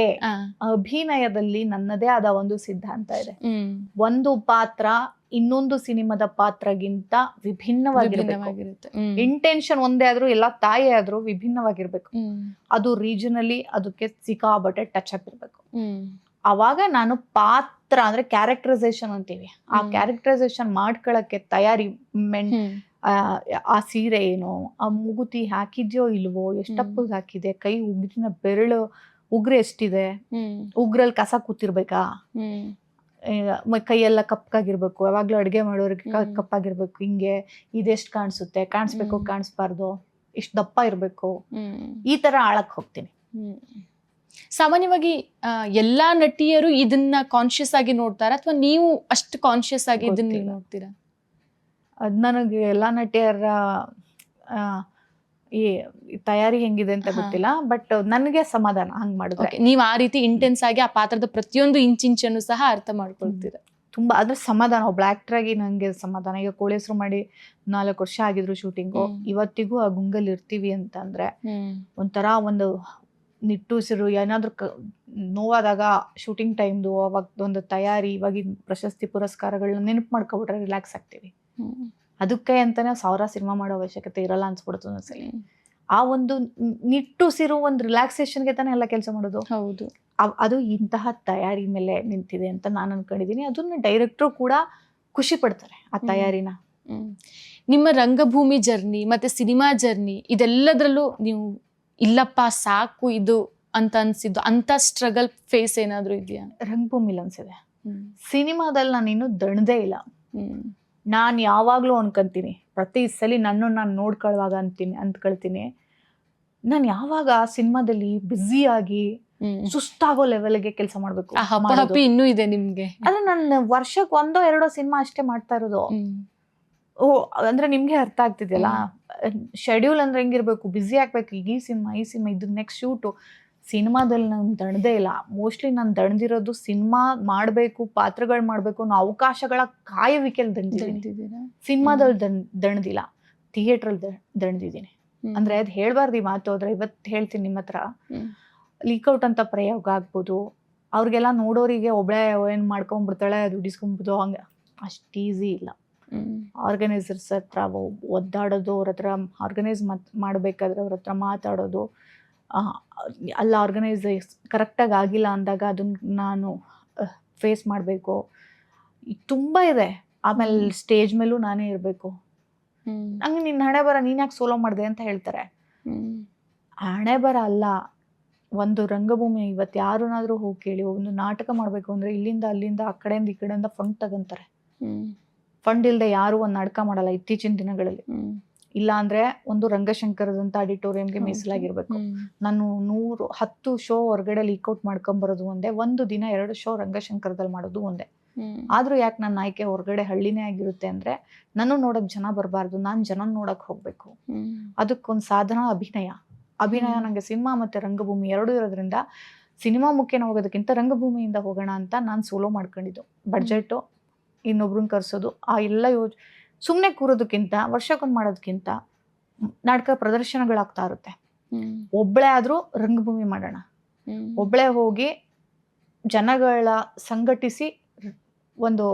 ಅಭಿನಯದಲ್ಲಿ ನನ್ನದೇ ಆದ ಒಂದು ಸಿದ್ಧಾಂತ ಇದೆ. ಒಂದು ಪಾತ್ರ ಇನ್ನೊಂದು ಸಿನಿಮಾದ ಪಾತ್ರಗಿಂತ ವಿಭಿನ್ನವಾಗಿರುತ್ತೆ. ಇಂಟೆನ್ಷನ್ ಒಂದೇ ಆದ್ರೂ, ಎಲ್ಲ ತಾಯಿ ಆದ್ರೂ ವಿಭಿನ್ನವಾಗಿರ್ಬೇಕು. ಅದು ರೀಜನಲಿ ಅದಕ್ಕೆ ಸಿಕ್ಕಾಬಟ್ಟೆ ಟಚ್ ಅಪ್ ಇರ್ಬೇಕು. ಅವಾಗ ನಾನು ಪಾತ್ರ ಅಂದ್ರೆ ಕ್ಯಾರೆಕ್ಟರೈಸೇಷನ್ ಅಂತೀವಿ, ಆ ಕ್ಯಾರೆಕ್ಟರೈಸೇಷನ್ ಮಾಡ್ಕೊಳಕ್ಕೆ ತಯಾರಿ. ಆ ಸೀರೆ ಏನು, ಆ ಮೂಗುತಿ ಹಾಕಿದ್ಯೋ ಇಲ್ವೋ, ಎಷ್ಟಪ್ಪಗೆ ಹಾಕಿದೆ, ಕೈ ಉಗ್ರಿನ ಬೆರಳು ಉಗ್ರ ಎಷ್ಟಿದೆ, ಉಗ್ರಲ್ಲಿ ಕಸ ಕೂತಿರ್ಬೇಕಾ, ಕೈಯೆಲ್ಲ ಕಪ್ಪಾಗಿರ್ಬೇಕು, ಯಾವಾಗ್ಲೂ ಅಡ್ಗೆ ಮಾಡೋರಿಗೆ ಕಪ್ಪಾಗಿರ್ಬೇಕು, ಹಿಂಗೆ ಇದೆಷ್ಟು ಕಾಣಿಸುತ್ತೆ, ಕಾಣಿಸ್ಬೇಕು ಕಾಣಿಸ್ಬಾರ್ದು, ಇಷ್ಟು ದಪ್ಪ ಇರ್ಬೇಕು, ಈ ತರ ಆಳಕ್ ಹೋಗ್ತೀನಿ. ಸಾಮಾನ್ಯವಾಗಿ ಎಲ್ಲಾ ನಟಿಯರು ಇದನ್ನ ಕಾನ್ಶಿಯಸ್ ಆಗಿ ನೋಡ್ತಾರ ಅಥವಾ ನೀವು ಅಷ್ಟು ಕಾನ್ಶಿಯಸ್ ಆಗಿ ಇದನ್ನ ನೋಡ್ತೀರಾ? ಅದ್ ನನಗೆ ಎಲ್ಲಾ ನಟಿಯರ ಈ ತಯಾರಿ ಹೆಂಗಿದೆ ಅಂತ ಗೊತ್ತಿಲ್ಲ, ಬಟ್ ನನಗೆ ಸಮಾಧಾನ ಹಂಗ್ ಮಾಡಿದ್ರೆ. ನೀವ್ ಆ ರೀತಿ ಇಂಟೆನ್ಸ್ ಆಗಿ ಆ ಪಾತ್ರದ ಪ್ರತಿಯೊಂದು ಇಂಚನ್ನು ಸಹ ಅರ್ಥ ಮಾಡ್ಕೊಳ್ತೀರಾ? ತುಂಬಾ ಅದ್ರ ಸಮಾಧಾನ. ಒಬ್ಳ ಆಕ್ಟರ್ ಆಗಿ ನಂಗೆ ಸಮಾಧಾನ. ಈಗ ಕೋಳೇಶ್ರು ಮಾಡಿ 4 ವರ್ಷ ಆಗಿದ್ರು ಶೂಟಿಂಗು, ಇವತ್ತಿಗೂ ಆ ಗುಂಗಲ್ ಇರ್ತೀವಿ ಅಂತ ಅಂದ್ರೆ ಒಂಥರ ಒಂದು ನಿಟ್ಟುಸಿರು. ಏನಾದ್ರು ನೋವಾದಾಗ ಶೂಟಿಂಗ್ ಟೈಮ್ದು ಅವಾಗ ಒಂದು ತಯಾರಿ, ಇವಾಗಿನ ಪ್ರಶಸ್ತಿ ಪುರಸ್ಕಾರಗಳನ್ನ ನೆನಪು ಮಾಡ್ಕೊಬಿಟ್ರೆ ರಿಲ್ಯಾಕ್ಸ್ ಆಗ್ತೀವಿ. ಅದಕ್ಕೆ ಅಂತಾನೆ 1000 ಸಿನಿಮಾ ಮಾಡೋ ಅವಶ್ಯಕತೆ ಇರಲ್ಲ ಅನ್ಸ್ಬಿಡುತ್ತೆ ಒಂದ್ಸಲಿ. ಆ ಒಂದು ನಿಟ್ಟುಸಿರು ಒಂದು ರಿಲ್ಯಾಕ್ಸೇಷನ್ಗೆ ತಾನೇ ಎಲ್ಲ ಕೆಲಸ ಮಾಡೋದು. ಹೌದು, ಅದು ಇಂತಹ ತಯಾರಿ ಮೇಲೆ ನಿಂತಿದೆ ಅಂತ ನಾನು ಅನ್ಕೊಂಡಿದೀನಿ. ಅದನ್ನ ಡೈರೆಕ್ಟ್ರು ಕೂಡ ಖುಷಿ ಪಡ್ತಾರೆ ಆ ತಯಾರಿನ. ನಿಮ್ಮ ರಂಗಭೂಮಿ ಜರ್ನಿ ಮತ್ತೆ ಸಿನಿಮಾ ಜರ್ನಿ ಇದೆಲ್ಲದ್ರಲ್ಲೂ ನೀವು ಇಲ್ಲಪ್ಪ ಸಾಕು ಇದು ಅಂತ ಅನ್ಸಿದ್ದು ಅಂತ ಸ್ಟ್ರಗಲ್ ಫೇಸ್ ಏನಾದ್ರು ಇದೆಯಾ? ರಂಗಭೂಮಿಲಿ ಅನ್ಸಿದೆ. ಸಿನಿಮಾದಲ್ಲಿ ನಾನು ಇನ್ನೂ ದಣದೇ ಇಲ್ಲ. ನಾನು ಯಾವಾಗ್ಲೂ ಅನ್ಕೊಂತೀನಿ, ಪ್ರತಿ ಸಲ ನಾನು ನೋಡ್ಕೊಳ್ಳುವಾಗ ಅಂದ್ಕೊಳ್ತೀನಿ, ನಾನು ಯಾವಾಗ ಸಿನಿಮಾದಲ್ಲಿ ಬ್ಯುಸಿಯಾಗಿ ಸುಸ್ತಾಗೋ ಲೆವೆಲ್ಗೆ ಕೆಲಸ ಮಾಡ್ಬೇಕು. ಇನ್ನೂ ಇದೆ ನಿಮ್ಗೆ? ಅದೇ ನಾನು ವರ್ಷಕ್ಕೆ 1-2 ಸಿನಿಮಾ ಅಷ್ಟೇ ಮಾಡ್ತಾ ಇರೋದು. ಅಂದ್ರೆ ನಿಮ್ಗೆ ಅರ್ಥ ಆಗ್ತಿದೆಯಲ್ಲ, ಶೆಡ್ಯೂಲ್ ಅಂದ್ರೆ ಹೆಂಗಿರ್ಬೇಕು, ಬ್ಯುಸಿ ಆಗ್ಬೇಕು. ಈಗ ಈ ಸಿನಿಮಾ ಇದು ನೆಕ್ಸ್ಟ್ ಶೂಟು. ಸಿನಿಮಾದಲ್ಲಿ ನಾನು ದಣದೇ ಇಲ್ಲ. ಮೋಸ್ಟ್ಲಿ ನಾನು ದಣದಿರೋದು ಸಿನಿಮಾ ಮಾಡಬೇಕು, ಪಾತ್ರಗಳು ಮಾಡಬೇಕು ಅನ್ನೋ ಅವಕಾಶಗಳ ಕಾಯುವಿಕೆಯಲ್ಲಿ ದಣದಿದ್ದೀನಿ. ಸಿನಿಮಾದಲ್ಲಿ ದಣದಿಲ್ಲ, ಥಿಯೇಟ್ರಲ್ಲಿ ದಣದಿದ್ದೀನಿ. ಅಂದ್ರೆ ಅದು ಹೇಳ್ಬಾರ್ದು ಈ ಮಾತು, ಆದ್ರೆ ಇವತ್ತು ಹೇಳ್ತೀನಿ ನಿಮ್ಮ ಹತ್ರ. ಲೀಕ್ಔಟ್ ಅಂತ ಪ್ರಯೋಗ ಆಗ್ಬೋದು, ಅವ್ರಿಗೆಲ್ಲ ನೋಡೋರಿಗೆ ಒಬ್ಳೆ ಏನ್ ಮಾಡ್ಕೊಂಡ್ಬಿಡ್ತಾಳೆ, ದುಡ್ಡಿಸ್ಕೊಂಡ್ಬಿಡ್ತು, ಹಂಗೆ ಅಷ್ಟು ಈಸಿ ಇಲ್ಲ. ಆರ್ಗನೈಸರ್ಸ್ ಹತ್ರ ಒದ್ದಾಡೋದು, ಅವ್ರ ಹತ್ರ ಆರ್ಗನೈಸ್ ಮಾಡಬೇಕಾದ್ರೆ ಅವ್ರ ಹತ್ರ ಮಾತಾಡೋದು, ಅಲ್ಲ ಆರ್ಗನೈಸ್ ಕರೆಕ್ಟಾಗಿ ಆಗಿಲ್ಲ ಅಂದಾಗ ಅದನ್ನ ನಾನು ಫೇಸ್ ಮಾಡಬೇಕು, ತುಂಬ ಇದೆ. ಆಮೇಲೆ ಸ್ಟೇಜ್ ಮೇಲೂ ನಾನೇ ಇರಬೇಕು. ನಂಗೆ ನಿನ್ನ ಹಣೆ ಬರ, ನೀನ್ ಯಾಕೆ ಸೋಲೋ ಮಾಡಿದೆ ಅಂತ ಹೇಳ್ತಾರೆ. ಹಣೆ ಬರ ಅಲ್ಲ, ಒಂದು ರಂಗಭೂಮಿ ಇವತ್ತು ಯಾರನ್ನಾದ್ರೂ ಹೋಗಿ ಕೇಳಿ, ಒಂದು ನಾಟಕ ಮಾಡಬೇಕು ಅಂದ್ರೆ ಇಲ್ಲಿಂದ ಅಲ್ಲಿಂದ ಆ ಕಡೆಯಿಂದ ಈ ಕಡೆಯಿಂದ ಫಂಡ್ ತಗೊಂತಾರೆ. ಫಂಡ್ ಇಲ್ಲದೆ ಯಾರು ಒಂದು ನಾಟಕ ಮಾಡಲ್ಲ ಇತ್ತೀಚಿನ ದಿನಗಳಲ್ಲಿ. ಇಲ್ಲ ಅಂದ್ರೆ ಒಂದು ರಂಗಶಂಕರದಂತ ಆಡಿಟೋರಿಯಂಗೆ ಮೀಸಲಾಗಿರ್ಬೇಕು. ನಾನು 10 ಶೋ ಹೊರಗಡೆ ಲೀಕ್ಔಟ್ ಮಾಡ್ಕೊಂಬರೋದು ಒಂದೇ, 1 ದಿನ 2 ಶೋ ರಂಗಶಂಕರದಲ್ಲಿ ಮಾಡೋದು ಒಂದೇ. ಆದ್ರೂ ಯಾಕೆ ನನ್ನ ಆಯ್ಕೆ ಹೊರಗಡೆ ಹಳ್ಳಿನೇ ಆಗಿರುತ್ತೆ ಅಂದ್ರೆ, ನಾನು ನೋಡಕ್ ಜನ ಬರಬಾರ್ದು, ನಾನು ಜನ ನೋಡಕ್ ಹೋಗ್ಬೇಕು. ಅದಕ್ಕೊಂದು ಸಾಧನ ಅಭಿನಯ. ನಂಗೆ ಸಿನಿಮಾ ಮತ್ತೆ ರಂಗಭೂಮಿ 2 ಇರೋದ್ರಿಂದ ಸಿನಿಮಾ ಮುಖ್ಯನ ಹೋಗೋದಕ್ಕಿಂತ ರಂಗಭೂಮಿಯಿಂದ ಹೋಗೋಣ ಅಂತ ನಾನು ಸೋಲೋ ಮಾಡ್ಕೊಂಡಿದ್ದು. ಬಡ್ಜೆಟ್ ಇನ್ನೊಬ್ರನ್ನ ಕರ್ಸೋದು, ಆ ಎಲ್ಲ ಸುಮ್ಮನೆ ಕೂರೋದಕ್ಕಿಂತ, ವರ್ಷಕ್ಕೊಂದು ಮಾಡೋದಕ್ಕಿಂತ ನಾಟಕ ಪ್ರದರ್ಶನಗಳಾಗ್ತಾ ಇರುತ್ತೆ. ಒಬ್ಳೆ ಆದ್ರೂ ರಂಗಭೂಮಿ ಮಾಡೋಣ, ಒಬ್ಳೆ ಹೋಗಿ ಜನಗಳ ಸಂಘಟಿಸಿ ಒಂದು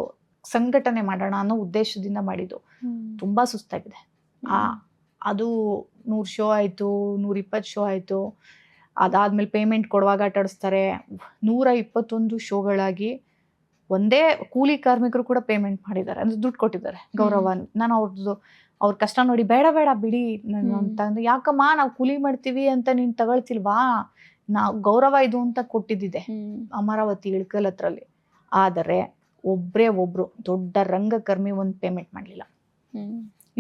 ಸಂಘಟನೆ ಮಾಡೋಣ ಅನ್ನೋ ಉದ್ದೇಶದಿಂದ ಮಾಡಿದ್ದು. ತುಂಬಾ ಸುಸ್ತಾಗಿದೆ. ಅದು 100 ಶೋ ಆಯ್ತು, 120 ಶೋ ಆಯ್ತು. ಅದಾದ್ಮೇಲೆ ಪೇಮೆಂಟ್ ಕೊಡುವಾಗ ಆಟಾಡಿಸ್ತಾರೆ. 121 ಶೋಗಳಾಗಿ ಒಂದೇ ಕೂಲಿ ಕಾರ್ಮಿಕರು ಕೂಡ ಪೇಮೆಂಟ್ ಮಾಡಿದ್ದಾರೆ, ಅಂದ್ರೆ ದುಡ್ಡು ಕೊಟ್ಟಿದ್ದಾರೆ ಗೌರವ. ನಾನು ಅವ್ರ ಕಷ್ಟ ನೋಡಿ ಬೇಡ ಬೇಡ ಬಿಡಿ ಅಂತ ಅಂದ್ರೆ, ಯಾಕಮ್ಮ ನಾವು ಕೂಲಿ ಮಾಡ್ತೀವಿ ಅಂತ ನೀನ್ ತಗೊಳ್ತಿಲ್ವಾ, ನಾವು ಗೌರವ ಇದು ಅಂತ ಕೊಟ್ಟಿದ್ದಿದೆ ಅಮರಾವತಿ ಇಳ್ಕಲ್ ಹತ್ರಲ್ಲಿ. ಆದರೆ ಒಬ್ರು ದೊಡ್ಡ ರಂಗಕರ್ಮಿ ಒಂದು ಪೇಮೆಂಟ್ ಮಾಡಲಿಲ್ಲ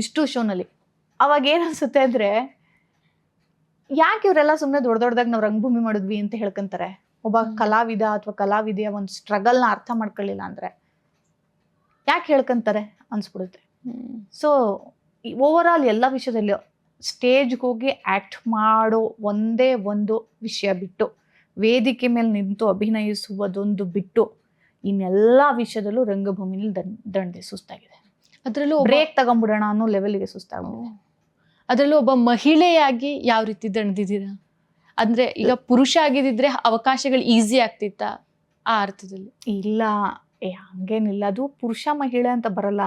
ಇಷ್ಟು ಶೋನಲ್ಲಿ. ಅವಾಗ ಏನ್ ಅನ್ಸುತ್ತೆ ಅಂದ್ರೆ, ಯಾಕೆ ಇವರೆಲ್ಲ ಸುಮ್ಮನೆ ದೊಡ್ಡದಾಗ ನಾವು ರಂಗಭೂಮಿ ಮಾಡಿದ್ವಿ ಅಂತ ಹೇಳ್ಕೊಂತಾರೆ. ಒಬ್ಬ ಕಲಾವಿದ ಅಥವಾ ಕಲಾವಿದೆಯ ಒಂದು ಸ್ಟ್ರಗಲ್ನ ಅರ್ಥ ಮಾಡ್ಕೊಳ್ಳಿಲ್ಲ ಅಂದ್ರೆ ಯಾಕೆ ಹೇಳ್ಕೊಂತಾರೆ ಅನ್ಸ್ಬಿಡುತ್ತೆ. ಸೊ ಓವರ್ ಆಲ್ ಎಲ್ಲ ವಿಷಯದಲ್ಲಿ ಸ್ಟೇಜ್ಗೆ ಹೋಗಿ ಆಕ್ಟ್ ಮಾಡೋ ಒಂದೇ ಒಂದು ವಿಷಯ ಬಿಟ್ಟು, ವೇದಿಕೆ ಮೇಲೆ ನಿಂತು ಅಭಿನಯಿಸುವುದೊಂದು ಬಿಟ್ಟು, ಇನ್ನೆಲ್ಲ ವಿಷಯದಲ್ಲೂ ರಂಗಭೂಮಿನಲ್ಲಿ ದಂಡೆ ಸುಸ್ತಾಗಿದೆ. ಅದರಲ್ಲೂ ಬ್ರೇಕ್ ತಗೊಂಡ್ಬಿಡೋಣ ಅನ್ನೋ ಲೆವೆಲ್ಗೆ ಸುಸ್ತಾಗಿದೆ. ಅದರಲ್ಲೂ ಒಬ್ಬ ಮಹಿಳೆಯಾಗಿ ಯಾವ ರೀತಿ ದಣಿದಿದ್ದೀರಾ? ಅಂದ್ರೆ ಈಗ ಪುರುಷ ಆಗಿದ್ದಿದ್ರೆ ಅವಕಾಶಗಳು ಈಸಿ ಆಗ್ತಿತ್ತ ಆ ಅರ್ಥದಲ್ಲಿ? ಇಲ್ಲ, ಹಂಗೇನಿಲ್ಲ. ಅದು ಪುರುಷ ಮಹಿಳೆ ಅಂತ ಬರಲ್ಲ.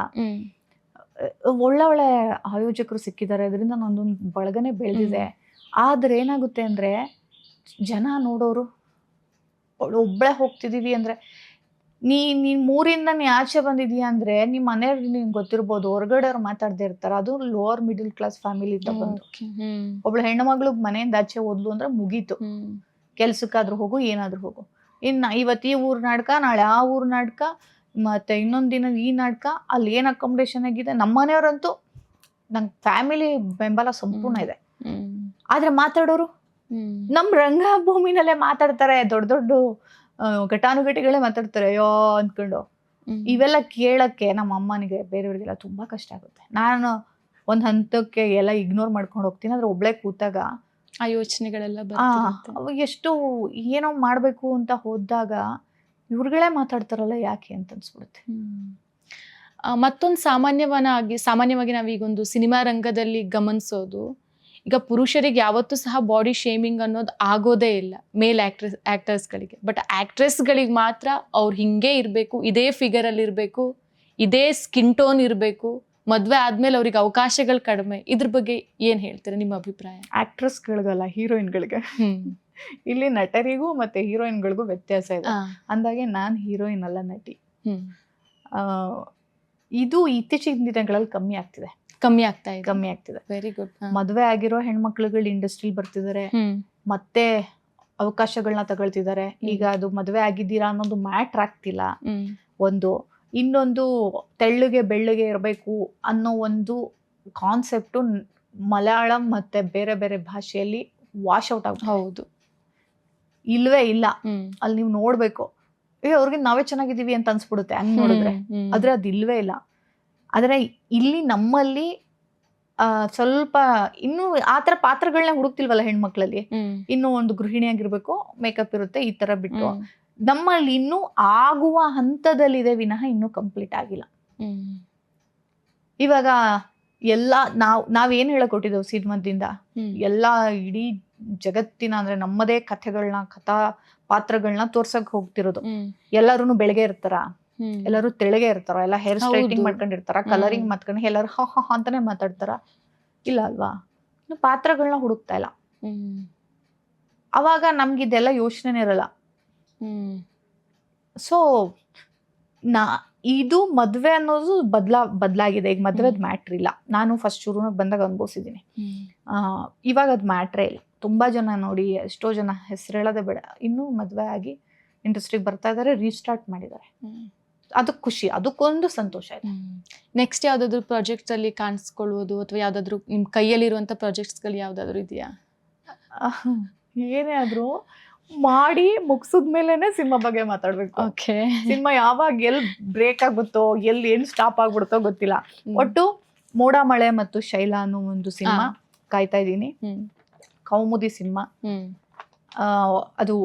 ಒಳ್ಳೆ ಆಯೋಜಕರು ಸಿಕ್ಕಿದ್ದಾರೆ, ಅದರಿಂದ ನಂದೊಂದು ಬಳಗನೆ ಬೆಳೆದಿದೆ. ಆದ್ರೆ ಏನಾಗುತ್ತೆ ಅಂದ್ರೆ, ಜನ ನೋಡೋರು ಒಬ್ಬಳೆ ಹೋಗ್ತಿದೀವಿ ಅಂದ್ರೆ, ನೀನ್ ಮೂರಿಂದ ನೀ ಆಚೆ ಬಂದಿದೀಯ ಅಂದ್ರೆ ನಿಮ್ಮ ಮನೆಯವ್ರಿಗೆ ನಿಂಗೆ ಗೊತ್ತಿರ್ಬೋದು, ಹೊರಗಡೆ ಅವ್ರು ಮಾತಾಡದೇ ಇರ್ತಾರೆ. ಅದು ಲೋವರ್ ಮಿಡಲ್ ಕ್ಲಾಸ್ ಫ್ಯಾಮಿಲಿಯಿಂದ ಬಂದು ಒಬ್ಳು ಹೆಣ್ಣು ಮಗಳು ಮನೆಯಿಂದ ಆಚೆ ಹೋದ್ಲು ಅಂದ್ರೆ ಮುಗೀತು. ಕೆಲ್ಸಕ್ಕಾದ್ರೂ ಹೋಗು, ಏನಾದ್ರೂ ಹೋಗು. ಇವತ್ತು ಈ ಊರ್ ನಾಟಕ, ನಾಳೆ ಆ ಊರ್ ನಾಟಕ, ಮತ್ತೆ ಇನ್ನೊಂದ್ ದಿನ ಈ ನಾಟಕ, ಅಲ್ಲಿ ಏನ್ ಅಕಾಮಿಡೇಷನ್ ಆಗಿದೆ. ನಮ್ಮ ಮನೆಯವ್ರಂತೂ ನಂಗೆ ಫ್ಯಾಮಿಲಿ ಬೆಂಬಲ ಸಂಪೂರ್ಣ ಇದೆ. ಆದ್ರೆ ಮಾತಾಡೋರು ನಮ್ ರಂಗಭೂಮಿನಲ್ಲೇ ಮಾತಾಡ್ತಾರೆ, ದೊಡ್ಡ ದೊಡ್ಡ ಘಟಾನುಘಟಿಗಳೇ ಮಾತಾಡ್ತಾರೆ ಅಯ್ಯೋ ಅಂದ್ಕೊಂಡು. ಇವೆಲ್ಲ ಕೇಳಕ್ಕೆ ನಮ್ಮ ಅಮ್ಮನಿಗೆ ಬೇರೆಯವ್ರಿಗೆಲ್ಲ ತುಂಬಾ ಕಷ್ಟ ಆಗುತ್ತೆ. ನಾನು ಒಂದ್ ಹಂತಕ್ಕೆ ಎಲ್ಲ ಇಗ್ನೋರ್ ಮಾಡ್ಕೊಂಡು ಹೋಗ್ತೀನಿ. ಆದ್ರೆ ಒಬ್ಳೆ ಕೂತಾಗ ಆ ಯೋಚನೆಗಳೆಲ್ಲ ಎಷ್ಟು ಏನೋ ಮಾಡ್ಬೇಕು ಅಂತ ಹೋದಾಗ ಇವ್ರುಗಳೇ ಮಾತಾಡ್ತಾರಲ್ಲ ಯಾಕೆ ಅಂತ ಅನ್ಸ್ಬಿಡುತ್ತೆ. ಮತ್ತೊಂದು ಸಾಮಾನ್ಯವಾಗಿ ನಾವೀಗೊಂದು ಸಿನಿಮಾ ರಂಗದಲ್ಲಿ ಗಮನಿಸೋದು, ಈಗ ಪುರುಷರಿಗೆ ಯಾವತ್ತೂ ಸಹ ಬಾಡಿ ಶೇಮಿಂಗ್ ಅನ್ನೋದು ಆಗೋದೇ ಇಲ್ಲ ಮೇಲ್ ಆಕ್ಟರ್ಸ್ಗಳಿಗೆ. ಬಟ್ ಆಕ್ಟ್ರೆಸ್ಗಳಿಗೆ ಮಾತ್ರ ಅವ್ರು ಹಿಂಗೆ ಇರಬೇಕು, ಇದೇ ಫಿಗರಲ್ಲಿ ಇರಬೇಕು, ಇದೇ ಸ್ಕಿನ್ ಟೋನ್ ಇರಬೇಕು, ಮದುವೆ ಆದ್ಮೇಲೆ ಅವ್ರಿಗೆ ಅವಕಾಶಗಳು ಕಡಿಮೆ. ಇದ್ರ ಬಗ್ಗೆ ಏನ್ ಹೇಳ್ತೀರಾ, ನಿಮ್ಮ ಅಭಿಪ್ರಾಯ? ಆಕ್ಟ್ರೆಸ್ಗಳಿಗಲ್ಲ, ಹೀರೋಯಿನ್ಗಳಿಗೆ. ಇಲ್ಲಿ ನಟರಿಗೂ ಮತ್ತೆ ಹೀರೋಯಿನ್ಗಳಿಗೂ ವ್ಯತ್ಯಾಸ ಇದೆ. ಅಂದಾಗೆ ನಾನು ಹೀರೋಯಿನ್ ಅಲ್ಲ, ನಟಿ. ಇದು ಇತ್ತೀಚಿನ ದಿನಗಳಲ್ಲಿ ಕಮ್ಮಿ ಆಗ್ತಿದೆ. Very good. ಮದುವೆ ಆಗಿರೋ ಹೆಣ್ಮಕ್ಳುಗಳು ಇಂಡಸ್ಟ್ರಿ ಬರ್ತಿದ್ದಾರೆ, ಮತ್ತೆ ಅವಕಾಶಗಳನ್ನ ತಗೊಳ್ತಿದ್ದಾರೆ. ಈಗ ಅದು ಮದುವೆ ಆಗಿದ್ದೀರಾ ಅನ್ನೋದು ಮ್ಯಾಟ್ರ್ ಆಗ್ತಿಲ್ಲ. ಇನ್ನೊಂದು ತೆಳ್ಳಗೆ ಬೆಳ್ಳಗೆ ಇರಬೇಕು ಅನ್ನೋ ಒಂದು ಕಾನ್ಸೆಪ್ಟು ಮಲಯಾಳಂ ಮತ್ತೆ ಬೇರೆ ಬೇರೆ ಭಾಷೆಯಲ್ಲಿ ವಾಶ್ ಔಟ್ ಆಗ. ಹೌದು, ಇಲ್ವೇ ಇಲ್ಲ. ಅಲ್ಲಿ ನೀವು ನೋಡ್ಬೇಕು, ಅವ್ರಿಗೆ ನಾವೇ ಚೆನ್ನಾಗಿದ್ದೀವಿ ಅಂತ ಅನ್ಸ್ಬಿಡುತ್ತೆ ಹಂಗ್ ನೋಡಿದ್ರೆ. ಆದ್ರೆ ಅದು ಇಲ್ವೇ ಇಲ್ಲ. ಆದ್ರೆ ಇಲ್ಲಿ ನಮ್ಮಲ್ಲಿ ಸ್ವಲ್ಪ ಇನ್ನೂ ಆತರ ಪಾತ್ರಗಳನ್ನ ಹುಡುಕ್ತಿಲ್ವಲ್ಲ ಹೆಣ್ಮಕ್ಳಲ್ಲಿ. ಇನ್ನು ಒಂದು ಗೃಹಿಣಿಯಾಗಿರ್ಬೇಕು, ಮೇಕಪ್ ಇರುತ್ತೆ, ಈ ತರ ಬಿಟ್ಟು ನಮ್ಮಲ್ಲಿ ಇನ್ನೂ ಆಗುವ ಹಂತದಲ್ಲಿದೆ ವಿನಃ ಇನ್ನೂ ಕಂಪ್ಲೀಟ್ ಆಗಿಲ್ಲ. ಇವಾಗ ಎಲ್ಲ ನಾವೇನ್ ಹೇಳಕೊಟ್ಟಿದ್ದೇವೆ ಸಿನಿಮಾದಿಂದ, ಎಲ್ಲಾ ಇಡೀ ಜಗತ್ತಿನ ಅಂದ್ರೆ ನಮ್ಮದೇ ಕಥೆಗಳನ್ನ, ಕಥಾ ಪಾತ್ರಗಳನ್ನ ತೋರ್ಸಕ್ ಹೋಗ್ತಿರೋದು. ಎಲ್ಲರೂ ಬೆಳಗ್ಗೆ ಇರ್ತಾರ, ಎಲ್ಲರೂ ತೆಳಗೆ ಇರ್ತಾರ, ಎಲ್ಲ ಹೇರ್ ಸ್ಟ್ರೈಟಿಂಗ್ ಮಾಡ್ಕೊಂಡಿರ್ತಾರ, ಕಲರಿಂಗ್ ಮಾಡ್ಕೊಂಡು ಎಲ್ಲರೂ ಹ ಅಂತಾನೆ ಮಾತಾಡ್ತಾರ. ಇಲ್ಲ ಅಲ್ವಾ, ಪಾತ್ರಗಳನ್ನ ಹುಡುಕ್ತಾ ಇಲ್ಲ. ಅವಾಗ ನಮ್ಗಿದೆಲ್ಲ ಯೋಚನೆ ಇರಲ್ಲ. ಸೊ ಇದು ಮದ್ವೆ ಅನ್ನೋದು ಬದಲಾಗಿದೆ. ಈಗ ಮದ್ವೆದ್ ಮ್ಯಾಟ್ರ್ ಇಲ್ಲ. ನಾನು ಫಸ್ಟ್ ಶುರುನಾಗ ಬಂದಾಗ ಅನ್ಭವಿಸಿದ್ದೀನಿ. ಇವಾಗ ಅದು ಮ್ಯಾಟ್ರೇ ಇಲ್ಲ. ತುಂಬಾ ಜನ ನೋಡಿ, ಎಷ್ಟೋ ಜನ ಹೆಸರು ಹೇಳೋದೇ ಬೇಡ, ಇನ್ನೂ ಮದ್ವೆ ಆಗಿ ಇಂಡಸ್ಟ್ರಿಗೆ ಬರ್ತಾ ಇದಾರೆ, ರೀಸ್ಟಾರ್ಟ್ ಮಾಡಿದ್ದಾರೆ. ಅದಕ್ಕೆ ಖುಷಿ, ಅದಕ್ಕೊಂದು ಸಂತೋಷ ಇದೆ. ನೆಕ್ಸ್ಟ್ ಯಾವ್ದಾದ್ರು ಪ್ರಾಜೆಕ್ಟ್ಸ್ ಅಲ್ಲಿ ಕಾಣಿಸ್ಕೊಳ್ಳುವುದು ಅಥವಾ ಯಾವ್ದಾದ್ರು ನಿಮ್ ಕೈಯಲ್ಲಿರುವಂತ ಪ್ರಾಜೆಕ್ಟ್ಸ್ ಗಳು ಯಾವ್ದಾದ್ರು ಇದೆಯಾ? ಏನೇ ಆದ್ರೂ ಮಾಡಿ ಮುಗಿಸಿದ್ಮೇಲೆನೆ ಸಿನಿಮಾ ಬಗ್ಗೆ ಮಾತಾಡ್ಬೇಕು. ಸಿನಿಮಾ ಯಾವಾಗ ಎಲ್ಲಿ ಬ್ರೇಕ್ ಆಗುತ್ತೋ, ಎಲ್ಲಿ ಏನ್ ಸ್ಟಾಪ್ ಆಗ್ಬಿಡುತ್ತೋ ಗೊತ್ತಿಲ್ಲ. ಒಟ್ಟು ಮೋಡ ಮಳೆ ಮತ್ತು ಶೈಲಾ ಅನ್ನೋ ಒಂದು ಸಿನಿಮಾ ಕಾಯ್ತಾ ಇದ್ದೀನಿ. ಕೌಮುದಿ ಸಿನಿಮಾ, ಅದು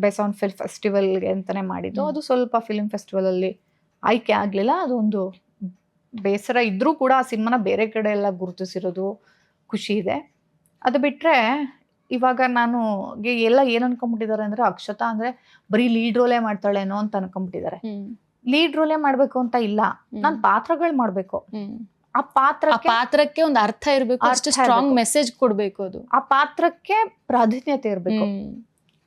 ಬೆಸಾನ್ ಫಿಲ್ಮ್ ಫೆಸ್ಟಿವಲ್ಗೆ ಅಂತಾನೆ ಮಾಡಿದ್ದು. ಅದು ಸ್ವಲ್ಪ ಫಿಲ್ಮ್ ಫೆಸ್ಟಿವಲ್ ಅಲ್ಲಿ ಆಯ್ಕೆ ಆಗ್ಲಿಲ್ಲ. ಅದೊಂದು ಬೇಸರ ಇದ್ರೂ ಕೂಡ ಆ ಸಿನಿಮಾನ ಬೇರೆ ಕಡೆ ಎಲ್ಲ ಗುರುತಿಸಿರೋದು ಖುಷಿ ಇದೆ. ಅದು ಬಿಟ್ರೆ ಇವಾಗ ನಾನು ಎಲ್ಲ ಏನ್ ಅನ್ಕೊಂಡ್ಬಿಟ್ಟಿದ್ದಾರೆ ಅಂದ್ರೆ, ಅಕ್ಷತಾ ಅಂದ್ರೆ ಬರೀ ಲೀಡ್ ರೋಲೇ ಮಾಡ್ತಾಳೇನೋ ಅಂತ ಅನ್ಕೊಂಡ್ಬಿಟ್ಟಿದ್ದಾರೆ. ಲೀಡ್ ರೋಲೇ ಮಾಡ್ಬೇಕು ಅಂತ ಇಲ್ಲ, ನಾನು ಪಾತ್ರಗಳು ಮಾಡ್ಬೇಕು. ಆ ಪಾತ್ರಕ್ಕೆ ಒಂದು ಅರ್ಥ ಇರ್ಬೇಕು, ಅಷ್ಟು ಸ್ಟ್ರಾಂಗ್ ಮೆಸೇಜ್ ಕೊಡ್ಬೇಕು, ಅದು ಆ ಪಾತ್ರಕ್ಕೆ ಪ್ರಾಧಾನ್ಯತೆ ಇರ್ಬೇಕು.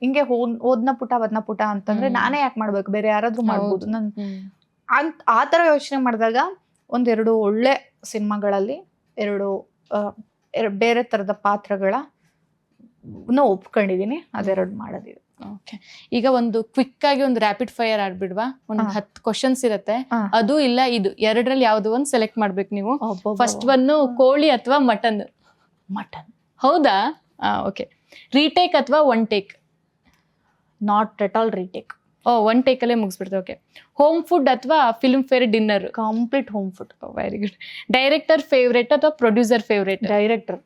ಹಿಂಗೆ ಓದ್ನ ಪುಟ ವದ್ನ ಪುಟ ಅಂತಂದ್ರೆ ನಾನೇ ಯಾಕೆ ಮಾಡ್ಬೇಕು, ಬೇರೆ ಯಾರಾದ್ರೂ ಮಾಡ್ಬೋದು. ನನ್ ಆ ತರ ಯೋಚನೆ ಮಾಡಿದಾಗ ಒಂದೆರಡು ಒಳ್ಳೆ ಸಿನಿಮಾಗಳಲ್ಲಿ ಎರಡು ಬೇರೆ ತರದ ಪಾತ್ರಗಳ ಒಪ್ಕೊಂಡಿದೀನಿ, ಅದೆರಡು ಮಾಡೋದಿದೆ. ಓಕೆ, ಈಗ ಒಂದು ಕ್ವಿಕ್ ಆಗಿ ಒಂದು ರ್ಯಾಪಿಡ್ ಫೈರ್ ಆಡ್ಬಿಡ್ವಾ? ಒಂದು 10 ಕ್ವಶನ್ಸ್ ಇರತ್ತೆ, ಅದು ಇಲ್ಲ ಇದು ಎರಡರಲ್ಲಿ ಯಾವ್ದು ಒಂದು ಸೆಲೆಕ್ಟ್ ಮಾಡ್ಬೇಕು ನೀವು. ಫಸ್ಟ್ ಒನ್ ಕೋಳಿ ಅಥವಾ ಮಟನ್? ಮಟನ್. ಹೌದಾ? ಓಕೆ. ರೀಟೇಕ್ ಅಥವಾ one take? Not at all retake. One take ಅಲ್ಲೇ ಮುಗಿಸ್ಬಿಡ್ತೇವೆ. ಓಕೆ. ಹೋಮ್ ಫುಡ್ ಅಥವಾ Filmfare dinner? Complete home food. Very good. Director favourite ಅಥವಾ producer favourite? Director.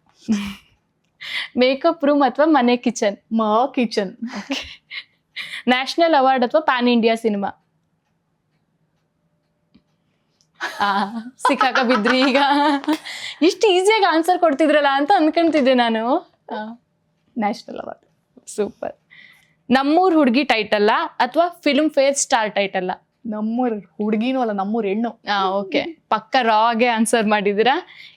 Makeup room ಅಥವಾ ಮನೆ ಕಿಚನ್? ಕಿಚನ್. ನ್ಯಾಷನಲ್ ಅವಾರ್ಡ್ ಅಥವಾ ಪ್ಯಾನ್ ಇಂಡಿಯಾ ಸಿನಿಮಾ? ಸಿಕ್ಕಾಕ ಬಿದ್ರಿ ಈಗ. ಇಷ್ಟು ಈಸಿಯಾಗಿ ಆನ್ಸರ್ ಕೊಡ್ತಿದ್ರಲ್ಲ ಅಂತ ಅನ್ಕೊಂತಿದ್ದೆ ನಾನು. National award. ಸೂಪರ್. ನಮ್ಮೂರ್ ಹುಡುಗಿ ಟೈಟಲ್ಲ ಅಥವಾ ಫಿಲ್ಮ್ ಫೇರ್ ಸ್ಟಾರ್ ಟೈಟಲ್ಲ? ನಮ್ಮೂರ್ ಹುಡುಗಿನೂ ಅಲ್ಲ, ನಮ್ಮೂರ್ ಹೆಣ್ಣು. ಓಕೆ, ಪಕ್ಕ ರಾಗೆ ಆನ್ಸರ್ ಮಾಡಿದ್ದೀರಾ.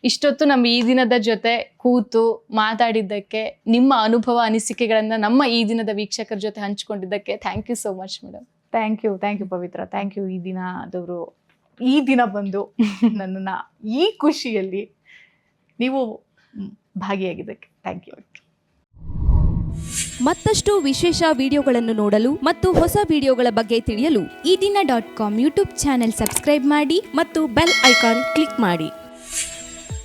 ಇಷ್ಟೊತ್ತು ನಮ್ಮ ಈ ದಿನದ ಜೊತೆ ಕೂತು ಮಾತಾಡಿದ್ದಕ್ಕೆ, ನಿಮ್ಮ ಅನುಭವ ಅನಿಸಿಕೆಗಳನ್ನ ನಮ್ಮ ಈ ದಿನದ ವೀಕ್ಷಕರ ಜೊತೆ ಹಂಚ್ಕೊಂಡಿದ್ದಕ್ಕೆ thank you so much madam. Thank you Pavitra. Thank you. ಈ ದಿನ ಬಂದು ನನ್ನನ್ನ ಈ ಖುಷಿಯಲ್ಲಿ ನೀವು ಭಾಗಿಯಾಗಿದ್ದಕ್ಕೆ ಥ್ಯಾಂಕ್ ಯು. ಮತ್ತಷ್ಟು ವಿಶೇಷ ವಿಡಿಯೋಗಳನ್ನು ನೋಡಲು ಮತ್ತು ಹೊಸ ವಿಡಿಯೋಗಳ ಬಗ್ಗೆ ತಿಳಿಯಲು ಈ ದಿನ .com ಯೂಟ್ಯೂಬ್ ಚಾನೆಲ್ ಸಬ್ಸ್ಕ್ರೈಬ್ ಮಾಡಿ ಮತ್ತು ಬೆಲ್ ಐಕಾನ್ ಕ್ಲಿಕ್ ಮಾಡಿ.